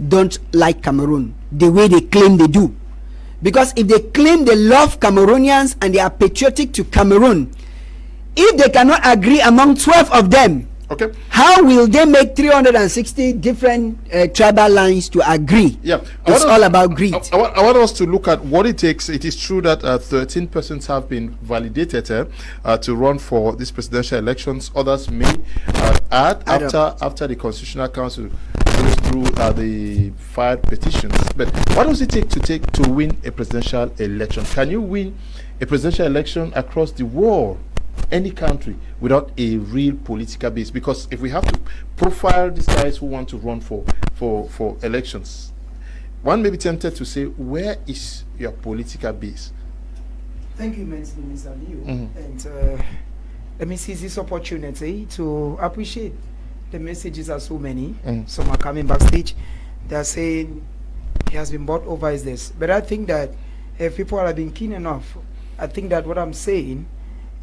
Speaker 3: don't like Cameroon the way they claim they do. Because if they claim they love Cameroonians and they are patriotic to Cameroon, if they cannot agree among 12 of them,
Speaker 1: okay,
Speaker 3: how will they make 360 different tribal lines to agree?
Speaker 1: Yeah,
Speaker 3: it's all about greed.
Speaker 1: I want us to look at what it takes. It is true that 13 persons have been validated to run for these presidential elections. Others may add after the Constitutional Council goes through the filed petitions. But what does it take to win a presidential election? Can you win a presidential election across the world, any country, without a real political base? Because if we have to profile these guys who want to run for elections, one may be tempted to say, where is your political base?
Speaker 2: Thank you immensely, Mr. Liu. And let me seize this opportunity to appreciate the messages are so many. Some are coming backstage. They are saying he has been bought over is this. But I think that if people have been keen enough, I think that what I'm saying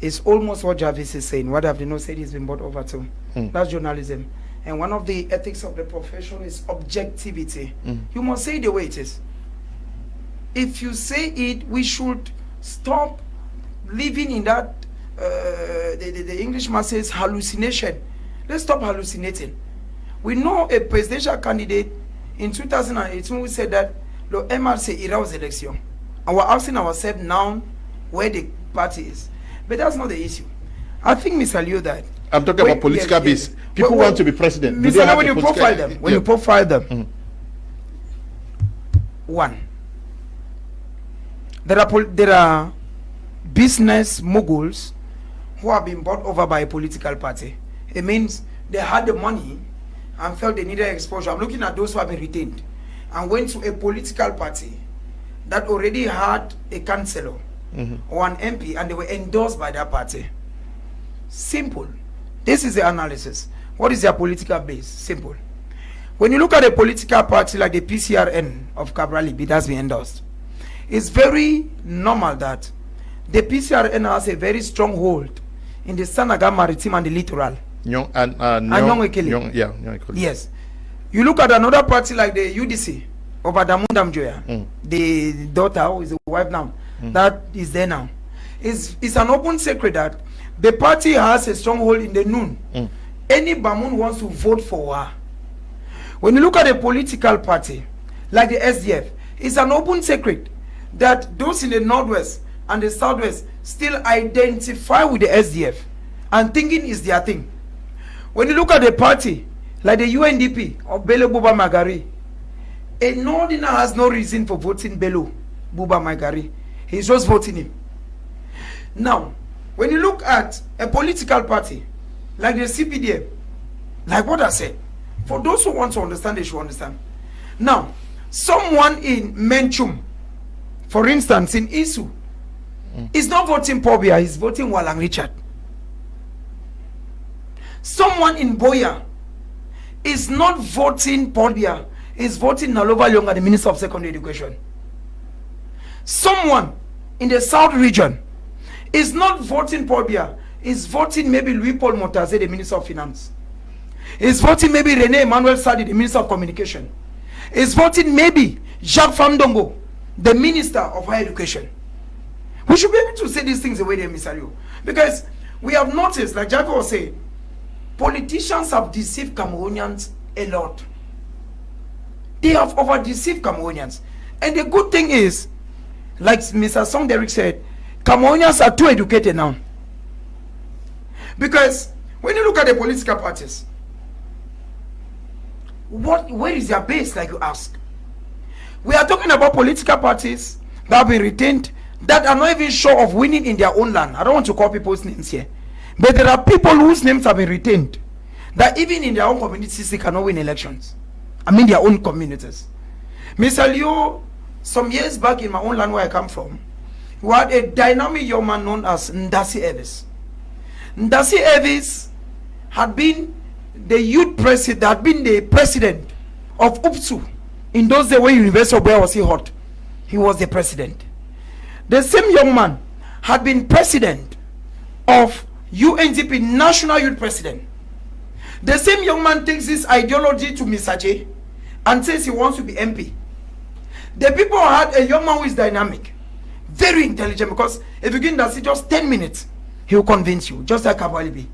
Speaker 2: is almost what Jarvis is saying. What have they not said he's been bought over to? That's journalism. And one of the ethics of the profession is objectivity. You must say it the way it is. If you say it, we should stop living in that, the Englishman says, hallucination. Let's stop hallucinating. We know a presidential candidate in 2018 who said that the MRC era was election. And we're asking ourselves now where the party is. But that's not the issue. I think, Mr. Liu, that
Speaker 1: I'm talking about political base. People want to be president.
Speaker 2: Mr. Liu, when you profile them, you profile them, one, there are business moguls who have been bought over by a political party. It means they had the money and felt they needed exposure. I'm looking at those who have been retained and went to a political party that already had a councillor or an MP, and they were endorsed by that party. Simple. This is the analysis. What is their political base? Simple. When you look at a political party like the PCRN of Cabralibi that's been endorsed, it's very normal that the PCRN has a very strong hold in the Sanaga Maritime and the littoral. Yes. You look at another party like the UDC of Adamundam Joya, the daughter who is the wife now, that is there now. It's an open secret that the party has a stronghold in the noon. Any Bamun wants to vote for her. When you look at a political party like the SDF, it's an open secret that those in the northwest and the southwest still identify with the SDF and thinking is their thing. When you look at a party like the UNDP of Bello Buba Magari, a northerner has no reason for voting Bello Buba Magari. He's just voting him. Now, when you look at a political party like the CPDM, like what I said, for those who want to understand, they should understand. Now, someone in Menchum, for instance, in Isu, is not voting Pobia, he's voting Walang Richard. Someone in Boya is not voting Pobia, is voting Nalova Lyonga, the Minister of Secondary Education. Someone in the South region is not voting Pobia, is voting maybe Louis Paul Motaze, the Minister of Finance. Is voting maybe Rene Emmanuel Sadi, the Minister of Communication. Is voting maybe Jacques Famdongo, the Minister of Higher Education. We should be able to say these things the way they Mr. Liu. Because we have noticed, like Jacques was saying, politicians have deceived Cameroonians a lot. They have over-deceived Cameroonians. And the good thing is, like Mr. Song Derek said, Cameroonians are too educated now. Because when you look at the political parties, where is their base, like you ask? We are talking about political parties that have been retained, that are not even sure of winning in their own land. I don't want to call people's names here. But there are people whose names have been retained, that even in their own communities, they cannot win elections. I mean their own communities. Mr. Leo, some years back in my own land where I come from, we had a dynamic young man known as Ndasi Evis. Ndasi Evis had been the youth president, had been the president of UPSU. In those days when University of Boya was still hot, he was the president. The same young man had been president of UNDP, National Youth President. The same young man takes this ideology to Mr. J and says he wants to be MP. The people had a young man who is dynamic, very intelligent, because if you give Ndasi just 10 minutes, he will convince you, just like Kabali be.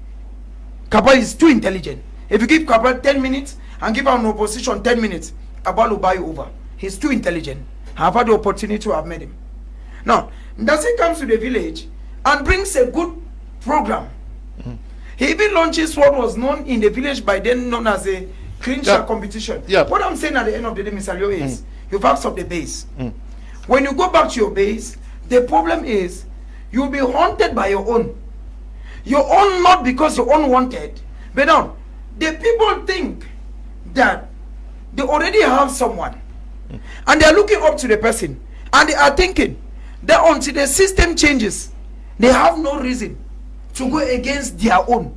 Speaker 2: Kabali is too intelligent. If you give Kabali 10 minutes and give an opposition 10 minutes, Kabali will buy you over. He's too intelligent. I've had the opportunity to have met him. Now, Ndasi comes to the village and brings a good program. He even launches what was known in the village by then known as a clean shot competition. What I'm saying at the end of the day, Mr. Leo, is you've asked of the base. When you go back to your base, the problem is you'll be haunted by your own. Your own, not because your own wanted, but now the people think that they already have someone and they're looking up to the person and they are thinking that until the system changes, they have no reason to go against their own.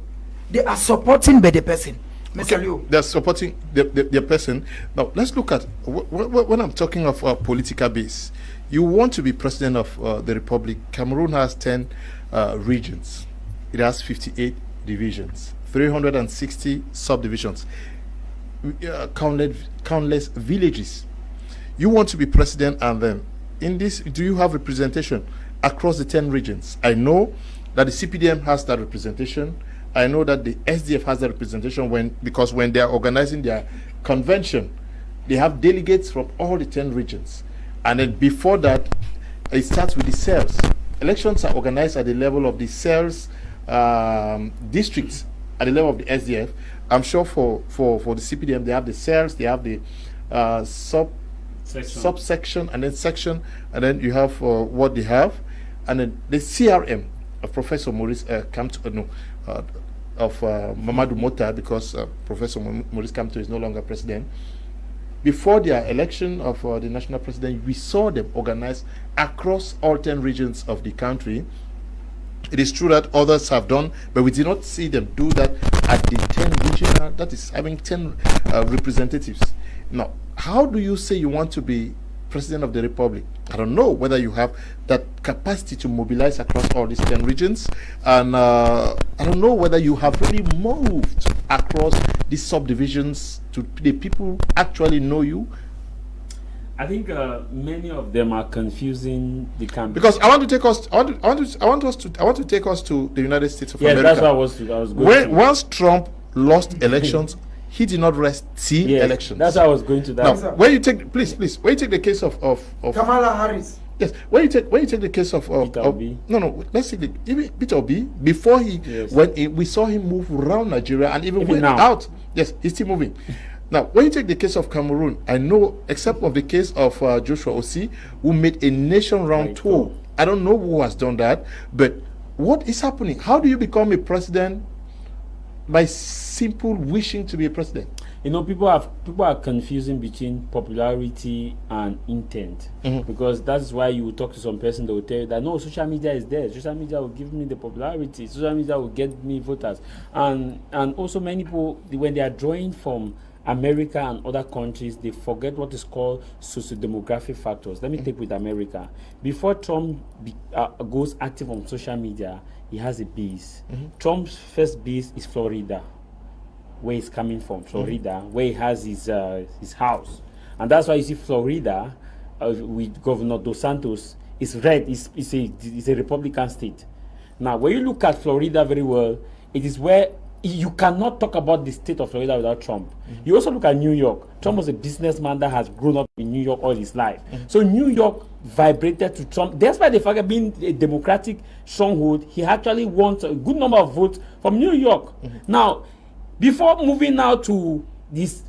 Speaker 2: They are supporting by the person. Mr. Liu.
Speaker 1: They're supporting the person. Now, let's look at, when I'm talking of political base, you want to be president of the Republic. Cameroon has 10 regions. It has 58 divisions, 360 subdivisions, countless villages. You want to be president, and then in this, do you have representation across the 10 regions? I know that the CPDM has that representation. I know that the SDF has that representation because when they are organizing their convention, they have delegates from all the 10 regions. And then before that, it starts with the cells. Elections are organized at the level of the cells, districts at the level of the SDF. I'm sure for the CPDM, they have the cells, they have the subsection, and then section, and then you have what they have. And then the CRM of Professor Maurice Kamto, of Mamadou Mota, because Professor Maurice Kamto is no longer president. Before their election of the national president, we saw them organized across all 10 regions of the country. It is true that others have done, but we did not see them do that at the 10 regional, that is having 10 representatives. Now, how do you say you want to be president of the Republic? I don't know whether you have that capacity to mobilize across all these 10 regions, and I don't know whether you have really moved across these subdivisions to the people actually know you.
Speaker 4: I think many of them are confusing the campaign.
Speaker 1: Because I want to take us. I want to take us to the United States of America.
Speaker 4: That's what I was going to.
Speaker 1: Once Trump lost elections, he did not see elections.
Speaker 4: That's how I was going to that.
Speaker 1: Now, when you take, please, when you take the case of
Speaker 2: Kamala Harris.
Speaker 1: Yes, when you take the case of let's take even Peter Obi, before we saw him move around Nigeria and even went out. Yes, he's still moving. Now, when you take the case of Cameroon, I know, except of the case of Joshua Osi, who made a nation-round tour. I don't know who has done that, but what is happening? How do you become a president by simple wishing to be a president?
Speaker 4: You know, people are confusing between popularity and intent, because that's why you will talk to some person, they will tell you that no, social media is there. Social media will give me the popularity. Social media will get me voters, and also many people, when they are drawing from America and other countries, they forget what is called socio-demographic factors. Let me take with America. Before Trump goes active on social media, he has a base. Trump's first base is Florida, where he's coming from, Florida, where he has his house. And that's why you see Florida with Governor Dos Santos is red. It's a Republican state. Now, when you look at Florida very well, it is where you cannot talk about the state of Florida without Trump. You also look at New York. Trump was a businessman that has grown up in New York all his life. So New York vibrated to Trump. Despite the fact of being a Democratic stronghold, he actually wants a good number of votes from New York. Now, before moving now to this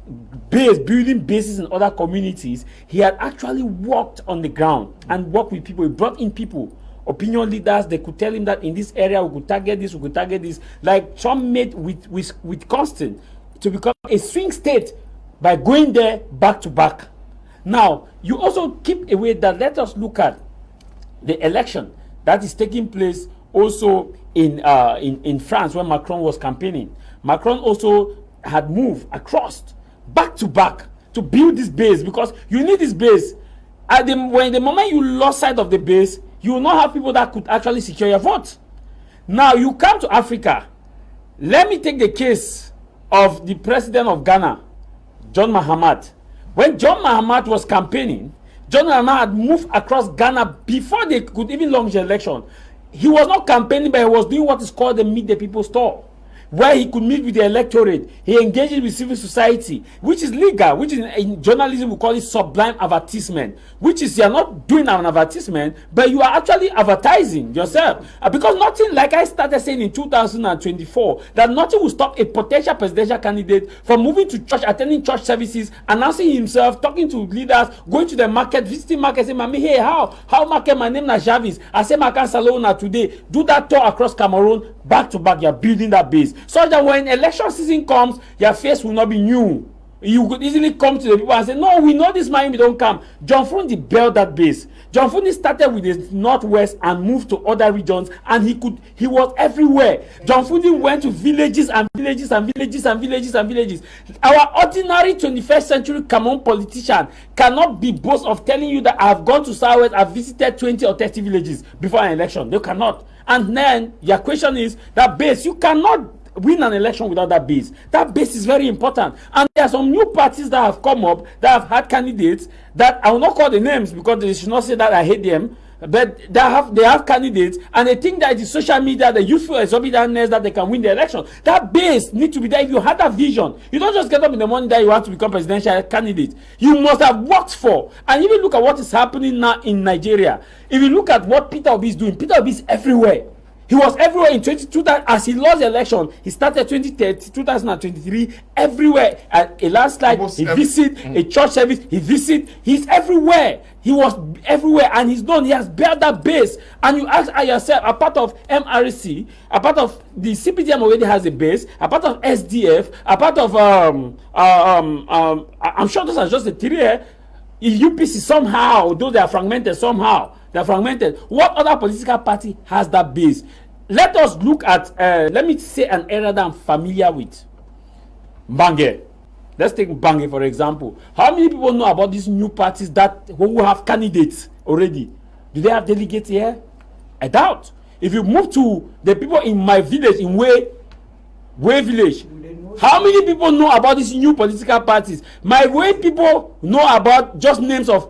Speaker 4: building bases in other communities, he had actually walked on the ground and worked with people. He brought in people, opinion leaders. They could tell him that in this area we could target this, we could target this. Like Trump made with Constant to become a swing state by going there back to back. Now, you also keep away that let us look at the election that is taking place also in France, where Macron was campaigning. Macron also had moved across back to back to build this base, because you need this base. When the moment you lost sight of the base, you will not have people that could actually secure your vote. Now you come to Africa. Let me take the case of the president of Ghana, John Mahama. When John Mahama was campaigning, John Mahama had moved across Ghana before they could even launch the election. He was not campaigning, but he was doing what is called the Meet the People tour, where he could meet with the electorate. He engages with civil society, which is legal, which is in journalism we call it sublime advertisement, which is you are not doing an advertisement, but you are actually advertising yourself. Because nothing, like I started saying in 2024, that nothing will stop a potential presidential candidate from moving to church, attending church services, announcing himself, talking to leaders, going to the market, visiting market, saying, "Mami, hey, how market? My name is Jarvis. I say Market Salona today." Do that tour across Cameroon, back to back. You are building that base, so that when election season comes, your face will not be new. You could easily come to the people and say, "No, we know this man, we don't come." John Fundi built that base. John Fundi started with the northwest and moved to other regions, and he was everywhere. John Fundi went to villages and villages and villages and villages and villages. Our ordinary 21st century Cameroon politician cannot be boast of telling you that I've gone to Southwest, I've visited 20 or 30 villages before an election. They cannot. And then your question is that base. You cannot win an election without that base. That base is very important. And there are some new parties that have come up that have had candidates that I will not call the names because they should not say that I hate them. But they have candidates, and they think that it is social media, the youthful exorbitantness, that they can win the election. That base needs to be there. If you had that vision, you don't just get up in the morning that you want to become presidential candidate. You must have worked for. And even look at what is happening now in Nigeria. If you look at what Peter Obi is doing, Peter Obi is everywhere. He was everywhere in 22. As he lost the election, he started 2023 everywhere. At a landslide, he visit a church service. He visit. He's everywhere. He was everywhere, and he's known. He has built that base. And you ask yourself, a part of MRC, a part of the CPDM already has a base. A part of SDF, a part of I'm sure those are just the three. If UPC somehow, though they are fragmented somehow. They're fragmented. What other political party has that base? Let us look at, let me say an area that I'm familiar with. Bange. Let's take Bange, for example. How many people know about these new parties who have candidates already? Do they have delegates here? I doubt. If you move to the people in my village, in Way village, how many people know about these new political parties? My way people know about just names of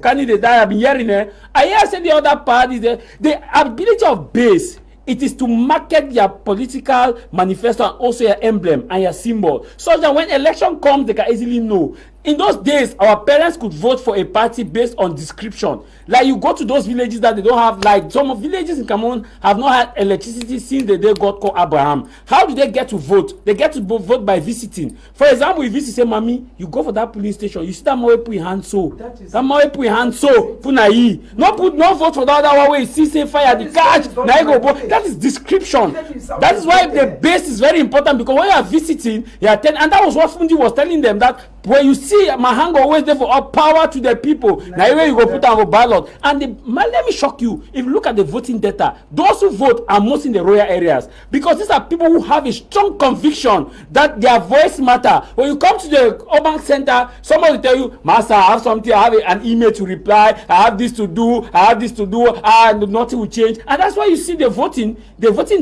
Speaker 4: candidates that I've been hearing there. I hear say the other parties, the ability of base, it is to market your political manifesto and also your emblem and your symbol, so that when election comes, they can easily know. In those days, our parents could vote for a party based on description. Like you go to those villages that they don't have, like some of villages in Cameroon have not had electricity since the day God called Abraham. How do they get to vote? They get to vote by visiting. For example, if you say, "Mommy, you go for that police station, you see that moe put hand so, that moe put hand so, punayi. No vote for that other one where you see say fire the catch. Now you go vote. That is description. That is why the base is very important, because when you are visiting, you are telling, and that was what Fundi was telling them, that when you see Mahang always there for all power to the people. Now where you go put on a ballot. And let me shock you. If you look at the voting data, those who vote are most in the rural areas, because these are people who have a strong conviction that their voice matter. When you come to the urban center, somebody will tell you, "Master, I have something, I have an email to reply, I have this to do, and nothing will change." And that's why you see the voting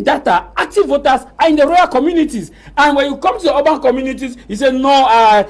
Speaker 4: data, active voters are in the rural communities. And when you come to the urban communities, you say, "No,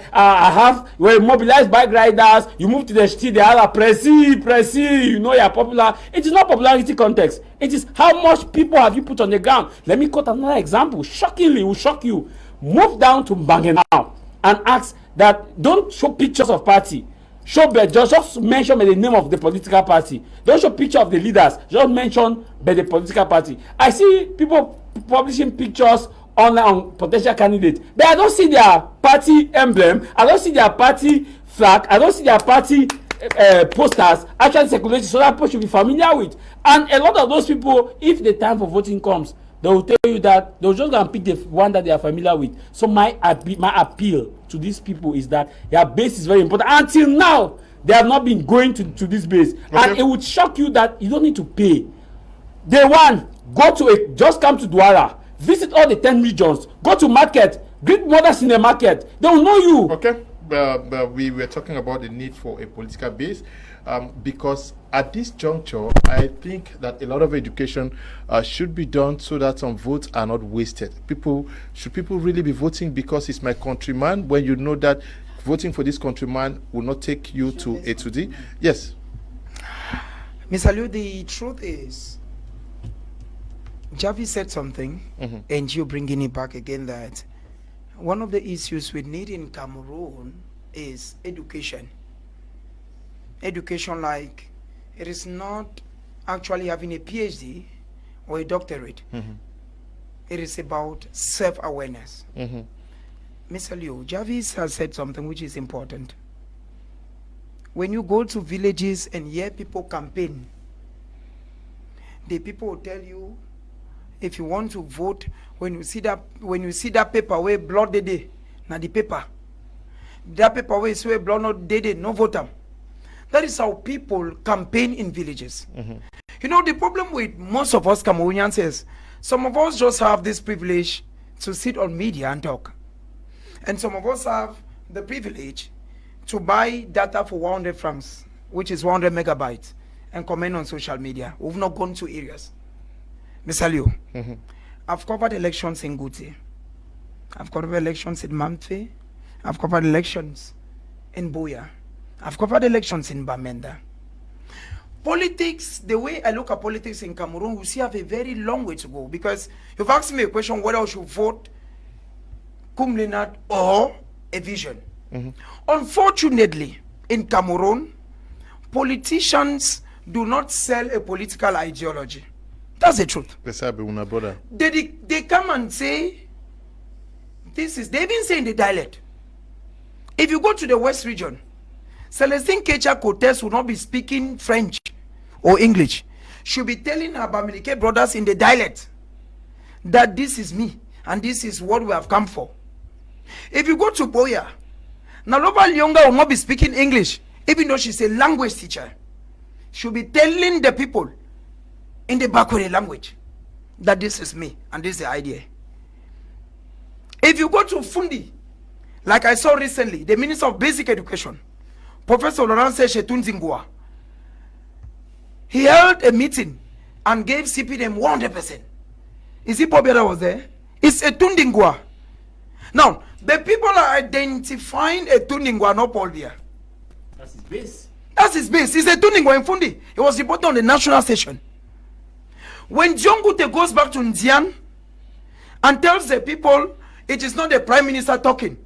Speaker 4: we're mobilized bike riders." You move to the street, they are pressy, you know you're popular. It is not popularity context. It is how much people have you put on the ground. Let me quote another example. Shockingly, it will shock you. Move down to Mbange now and ask that, don't show pictures of party. Show just mention by the name of the political party. Don't show picture of the leaders. Just mention by the political party. I see people publishing pictures online on potential candidates, but I don't see their party emblem. I don't see their party flag. I don't see their party posters actually circulating, so that people should be familiar with. And a lot of those people, if the time for voting comes, they will tell you that they'll just go and pick the one that they are familiar with. So my appeal to these people is that their base is very important. Until now, they have not been going to this base. Okay. And it would shock you that you don't need to pay. Day one, just come to Douala, visit all the 10 regions, go to market, greet mothers in the market. They will know you.
Speaker 1: Okay. We were talking about the need for a political base, because at this juncture, I think that a lot of education should be done so that some votes are not wasted. Should people really be voting because he's my countryman, when you know that voting for this countryman will not take you to A to D? Yes.
Speaker 2: Mr. Liu, the truth is, Javi said something, and you bringing it back again, that one of the issues we need in Cameroon is education. Education, like, it is not actually having a PhD or a doctorate. It is about self-awareness. Mr. Liu, Javis has said something which is important. When you go to villages and hear people campaign, the people will tell you, if you want to vote, when you see that paper where blood they na the paper, that paper where is where blood not they no vote them. That is how people campaign in villages. You know, the problem with most of us Cameroonians is, some of us just have this privilege to sit on media and talk, and some of us have the privilege to buy data for 100 francs, which is 100 megabytes, and comment on social media. We've not gone to areas. Mr. Liu, I've covered elections in Guti. I've covered elections in Mamfe. I've covered elections in Boya. I've covered elections in Bamenda. Politics, the way I look at politics in Cameroon, we still have a very long way to go, because you've asked me a question whether I should vote Cum Lenat or a vision. Unfortunately, in Cameroon, politicians do not sell a political ideology. That's the truth. They come and say, they even say in the dialect. If you go to the West region, Celestine Kecha Cortez will not be speaking French or English. She'll be telling her Bamileke brothers in the dialect that this is me and this is what we have come for. If you go to Boya, Naloba Lyonga will not be speaking English, even though she's a language teacher. She'll be telling the people in the Bakure language that this is me and this is the idea. If you go to Fundi, like I saw recently, the Minister of Basic Education, Professor Laurence Shetunzingua, he held a meeting and gave CPDM 100%. Is it Pobia that was there? It's a Tundingwa. Now, the people are identifying a Tundingwa, not Paul Biya.
Speaker 4: That's his base.
Speaker 2: That's his base. It's a Tundingwa in Fundi. It was reported on the national station. When Jongute goes back to Ndian and tells the people, it is not the Prime Minister talking,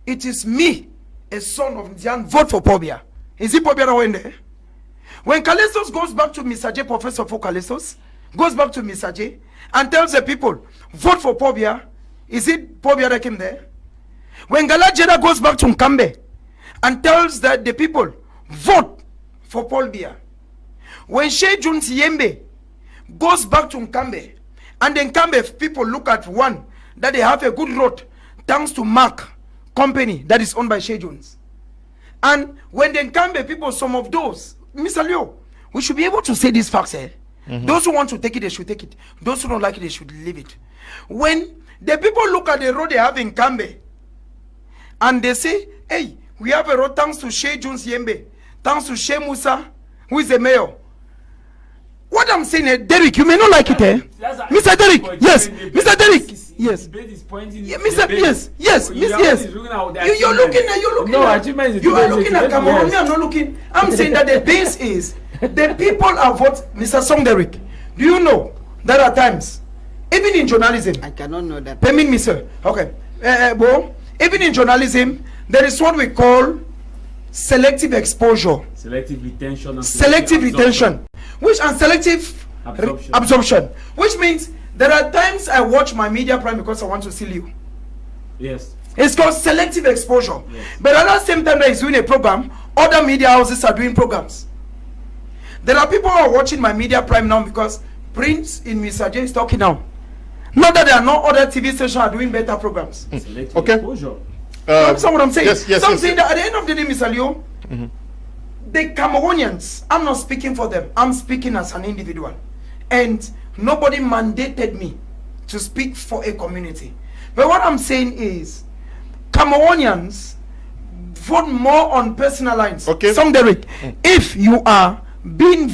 Speaker 2: it is me a son of Nzian, vote for Pobia. Is it Pobia now in there? When Calestos goes back to Mr. J, Professor for Calestos, goes back to Mr. J and tells the people, vote for Pobia, is it Pobia that came there? When Galajeda goes back to Nkambe and tells the people, vote for Paul Biya. When Shea Jones Yembe goes back to Nkambe, and then Nkambe people look at one, that they have a good road, thanks to Mark company that is owned by Shea Jones. And when the Nkambe people, some of those, Mr. Leo, we should be able to say these facts here. Those who want to take it, they should take it. Those who don't like it, they should leave it. When the people look at the road they have in Nkambe, and they say, hey, we have a road thanks to Shea Jones Yembe, thanks to Shea Musa, who is the mayor. What I'm saying is, Derek, you may not like it, eh? Mr. Derek, yes, Mr. Derek, yes. Yeah, Mr. Yes. You're looking at, you are looking at Cameroon. I'm not looking. I'm saying that the base is, the people are what, Mr. Song Derek. Do you know that at times, even in journalism,
Speaker 3: I cannot know that.
Speaker 2: Permit me, sir. Okay. Even in journalism, there is what we call selective exposure.
Speaker 4: Selective retention. And
Speaker 2: selective retention. And selective absorption. Which means there are times I watch my media prime because I want to steal you.
Speaker 4: Yes.
Speaker 2: It's called selective exposure.
Speaker 4: Yes.
Speaker 2: But at the same time that he's doing a program, other media houses are doing programs. There are people who are watching my media prime now because Prince in Mr. J is talking now. Not that there are no other TV stations are doing better programs.
Speaker 1: Okay.
Speaker 2: That's what I'm saying.
Speaker 1: Yes,
Speaker 2: I'm saying that at the end of the day, Mr. Leo, the Cameroonians, I'm not speaking for them. I'm speaking as an individual. And nobody mandated me to speak for a community. But what I'm saying is, Cameroonians vote more on personal lines.
Speaker 1: Okay.
Speaker 2: Some Derek, if you are being,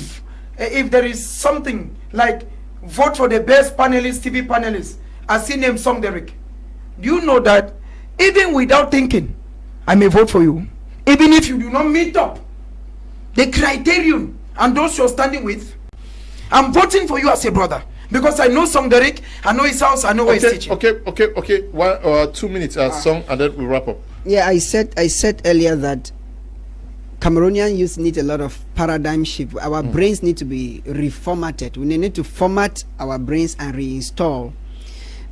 Speaker 2: if there is something like vote for the best panelist, TV panelist, I see name Song Derek. Do you know that even without thinking, I may vote for you, even if you do not meet up the criterion and those you're standing with? I'm voting for you as a brother because I know Song Derek, I know his house, I know where he's teaching.
Speaker 1: Okay. 1 or 2 minutes, Song, and then we wrap up.
Speaker 3: Yeah, I said earlier that Cameroonian youth need a lot of paradigm shift. Our brains need to be reformatted. We need to format our brains and reinstall,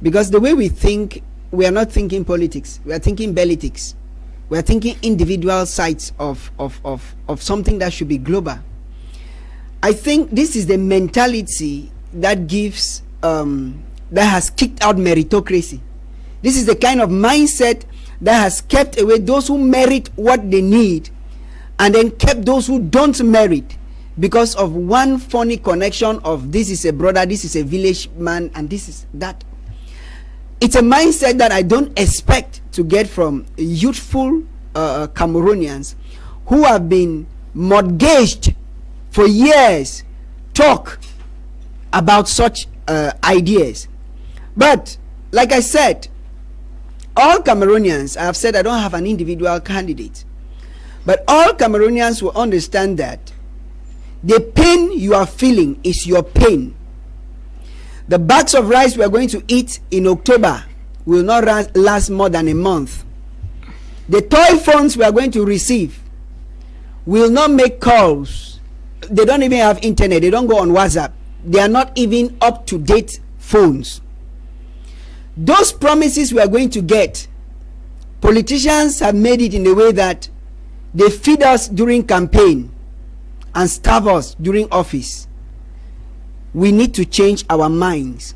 Speaker 3: because the way we think, we are not thinking politics. We are thinking politics. We are thinking individual sides of something that should be global. I think this is the mentality that gives that has kicked out meritocracy. This is the kind of mindset that has kept away those who merit what they need, and then kept those who don't merit because of one funny connection of this is a brother, this is a village man, and this is that. It's a mindset that I don't expect to get from youthful Cameroonians who have been mortgaged for years talk about such ideas. But like I said, all Cameroonians, I have said I don't have an individual candidate, but all Cameroonians will understand that the pain you are feeling is your pain. The bags of rice we are going to eat in October will not last more than a month. The toy phones we are going to receive will not make calls. They don't even have internet. They don't go on WhatsApp. They are not even up-to-date phones. Those promises we are going to get, politicians have made it in a way that they feed us during campaign and starve us during office. We need to change our minds.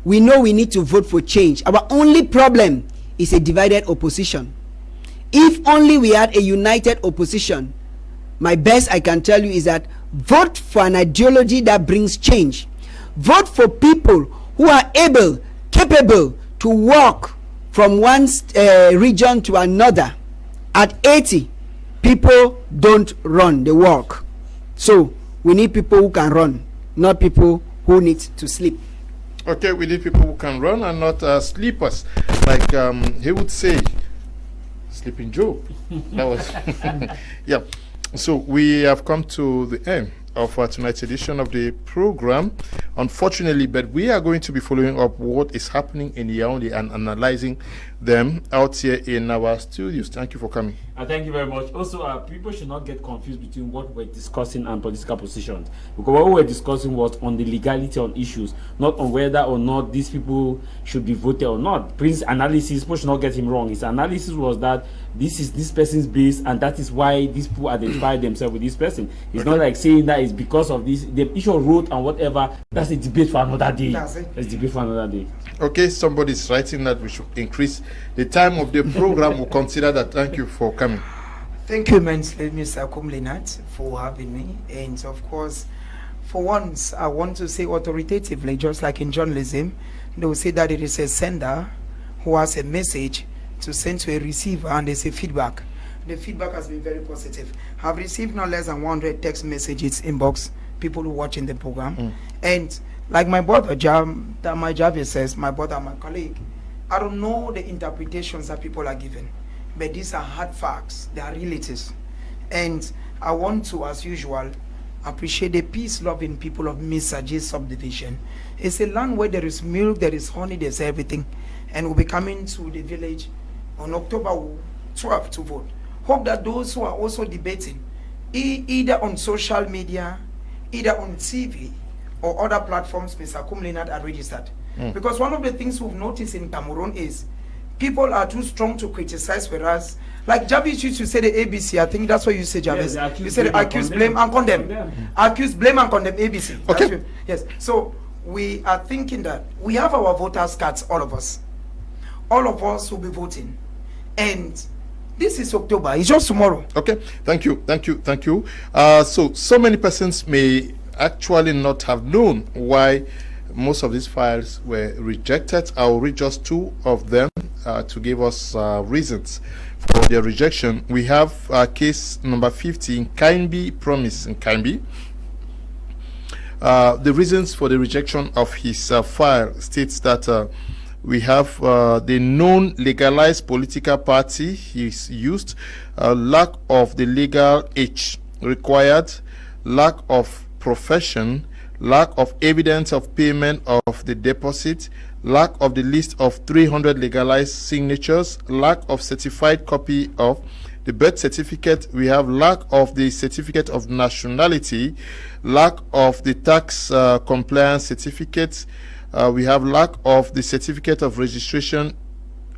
Speaker 3: We know we need to vote for change. Our only problem is a divided opposition. If only we had a united opposition, my best I can tell you is that vote for an ideology that brings change. Vote for people who are able, capable to walk from one region to another. At 80, people don't run, they walk. So we need people who can run, not people who need to sleep.
Speaker 1: Okay, we need people who can run and not sleepers, like he would say, Sleeping Joe. That was yeah. So we have come to the end of tonight's edition of the program, unfortunately, but we are going to be following up what is happening in Yaoundé and analyzing them out here in our studios. Thank you for coming.
Speaker 4: Thank you very much. Also, people should not get confused between what we're discussing and political positions, because what we were discussing was on the legality on issues, not on whether or not these people should be voted or not. Prince's analysis, people should not get him wrong. His analysis was that this is this person's base, and that is why these people identify themselves with this person. It's not like saying that it's because of this. The issue wrote and whatever. That's a debate for another day. That's a debate for another day.
Speaker 1: Okay, somebody's writing that we should increase the time of the program. We'll consider that. Thank you for coming.
Speaker 2: Thank you immensely, Mr. Kumlinat, for having me. And of course, for once, I want to say authoritatively, just like in journalism, they will say that it is a sender who has a message to send to a receiver, and there's a feedback. The feedback has been very positive. I've received no less than 100 text messages inbox, people who watching the program. And like my brother, my Javier says, my brother, my colleague, I don't know the interpretations that people are given, but these are hard facts, they are realities. And I want to, as usual, appreciate the peace-loving people of Misaji subdivision. It's a land where there is milk, there is honey, there's everything. And we'll be coming to the village on October 12th to vote. Hope that those who are also debating, either on social media, either on TV, or other platforms, Mr. Kumlinat are registered. Because one of the things we've noticed in Cameroon is people are too strong to criticize, whereas, like Javis used to say the ABC, I think that's what you say, Javis.
Speaker 4: Yes,
Speaker 2: you said accuse, blame, and condemn. Accuse, blame, and condemn, ABC.
Speaker 1: Okay.
Speaker 2: Yes. So we are thinking that we have our voters' cards, all of us. All of us will be voting. And this is October. It's just tomorrow.
Speaker 1: Okay. Thank you. Thank you. Thank you. So many persons may actually not have known why most of these files were rejected. I'll read just two of them to give us reasons for their rejection. We have case number 50 in Kainbi Promise in Kainbi. The reasons for the rejection of his file states that we have the known legalized political party he's used, lack of the legal age required, lack of profession, lack of evidence of payment of the deposit, lack of the list of 300 legalized signatures, lack of certified copy of the birth certificate. We have lack of the certificate of nationality, lack of the tax compliance certificate. We have lack of the certificate of registration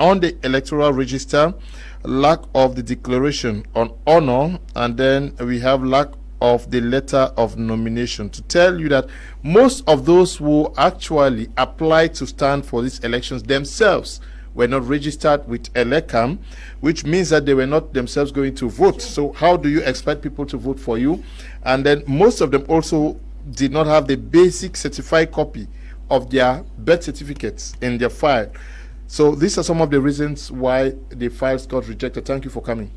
Speaker 1: on the electoral register, lack of the declaration on honor, and then we have lack of the letter of nomination, to tell you that most of those who actually applied to stand for these elections themselves were not registered with ELECAM, which means that they were not themselves going to vote. So how do you expect people to vote for you? And then most of them also did not have the basic certified copy of their birth certificates in their file. So these are some of the reasons why the files got rejected. Thank you for coming.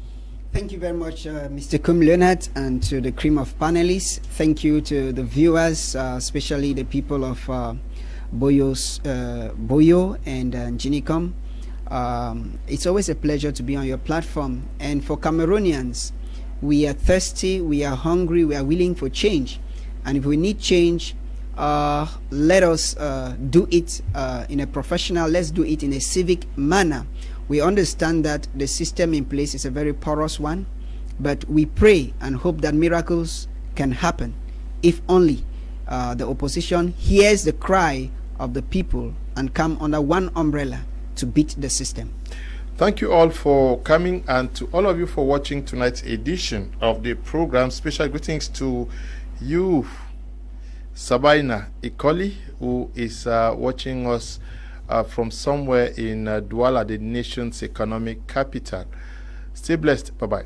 Speaker 3: Thank you very much, Mr. Leonard, and to the cream of panelists. Thank you to the viewers, especially the people of Boyo and Ginicom. It's always a pleasure to be on your platform. And for Cameroonians, we are thirsty, we are hungry, we are willing for change. And if we need change, let us do it in a professional, let's do it in a civic manner. We understand that the system in place is a very porous one, but we pray and hope that miracles can happen if only the opposition hears the cry of the people and come under one umbrella to beat the system.
Speaker 1: Thank you all for coming, and to all of you for watching tonight's edition of the program. Special greetings to you, Sabina Ikoli, who is watching us from somewhere in Douala, the nation's economic capital. Stay blessed. Bye-bye.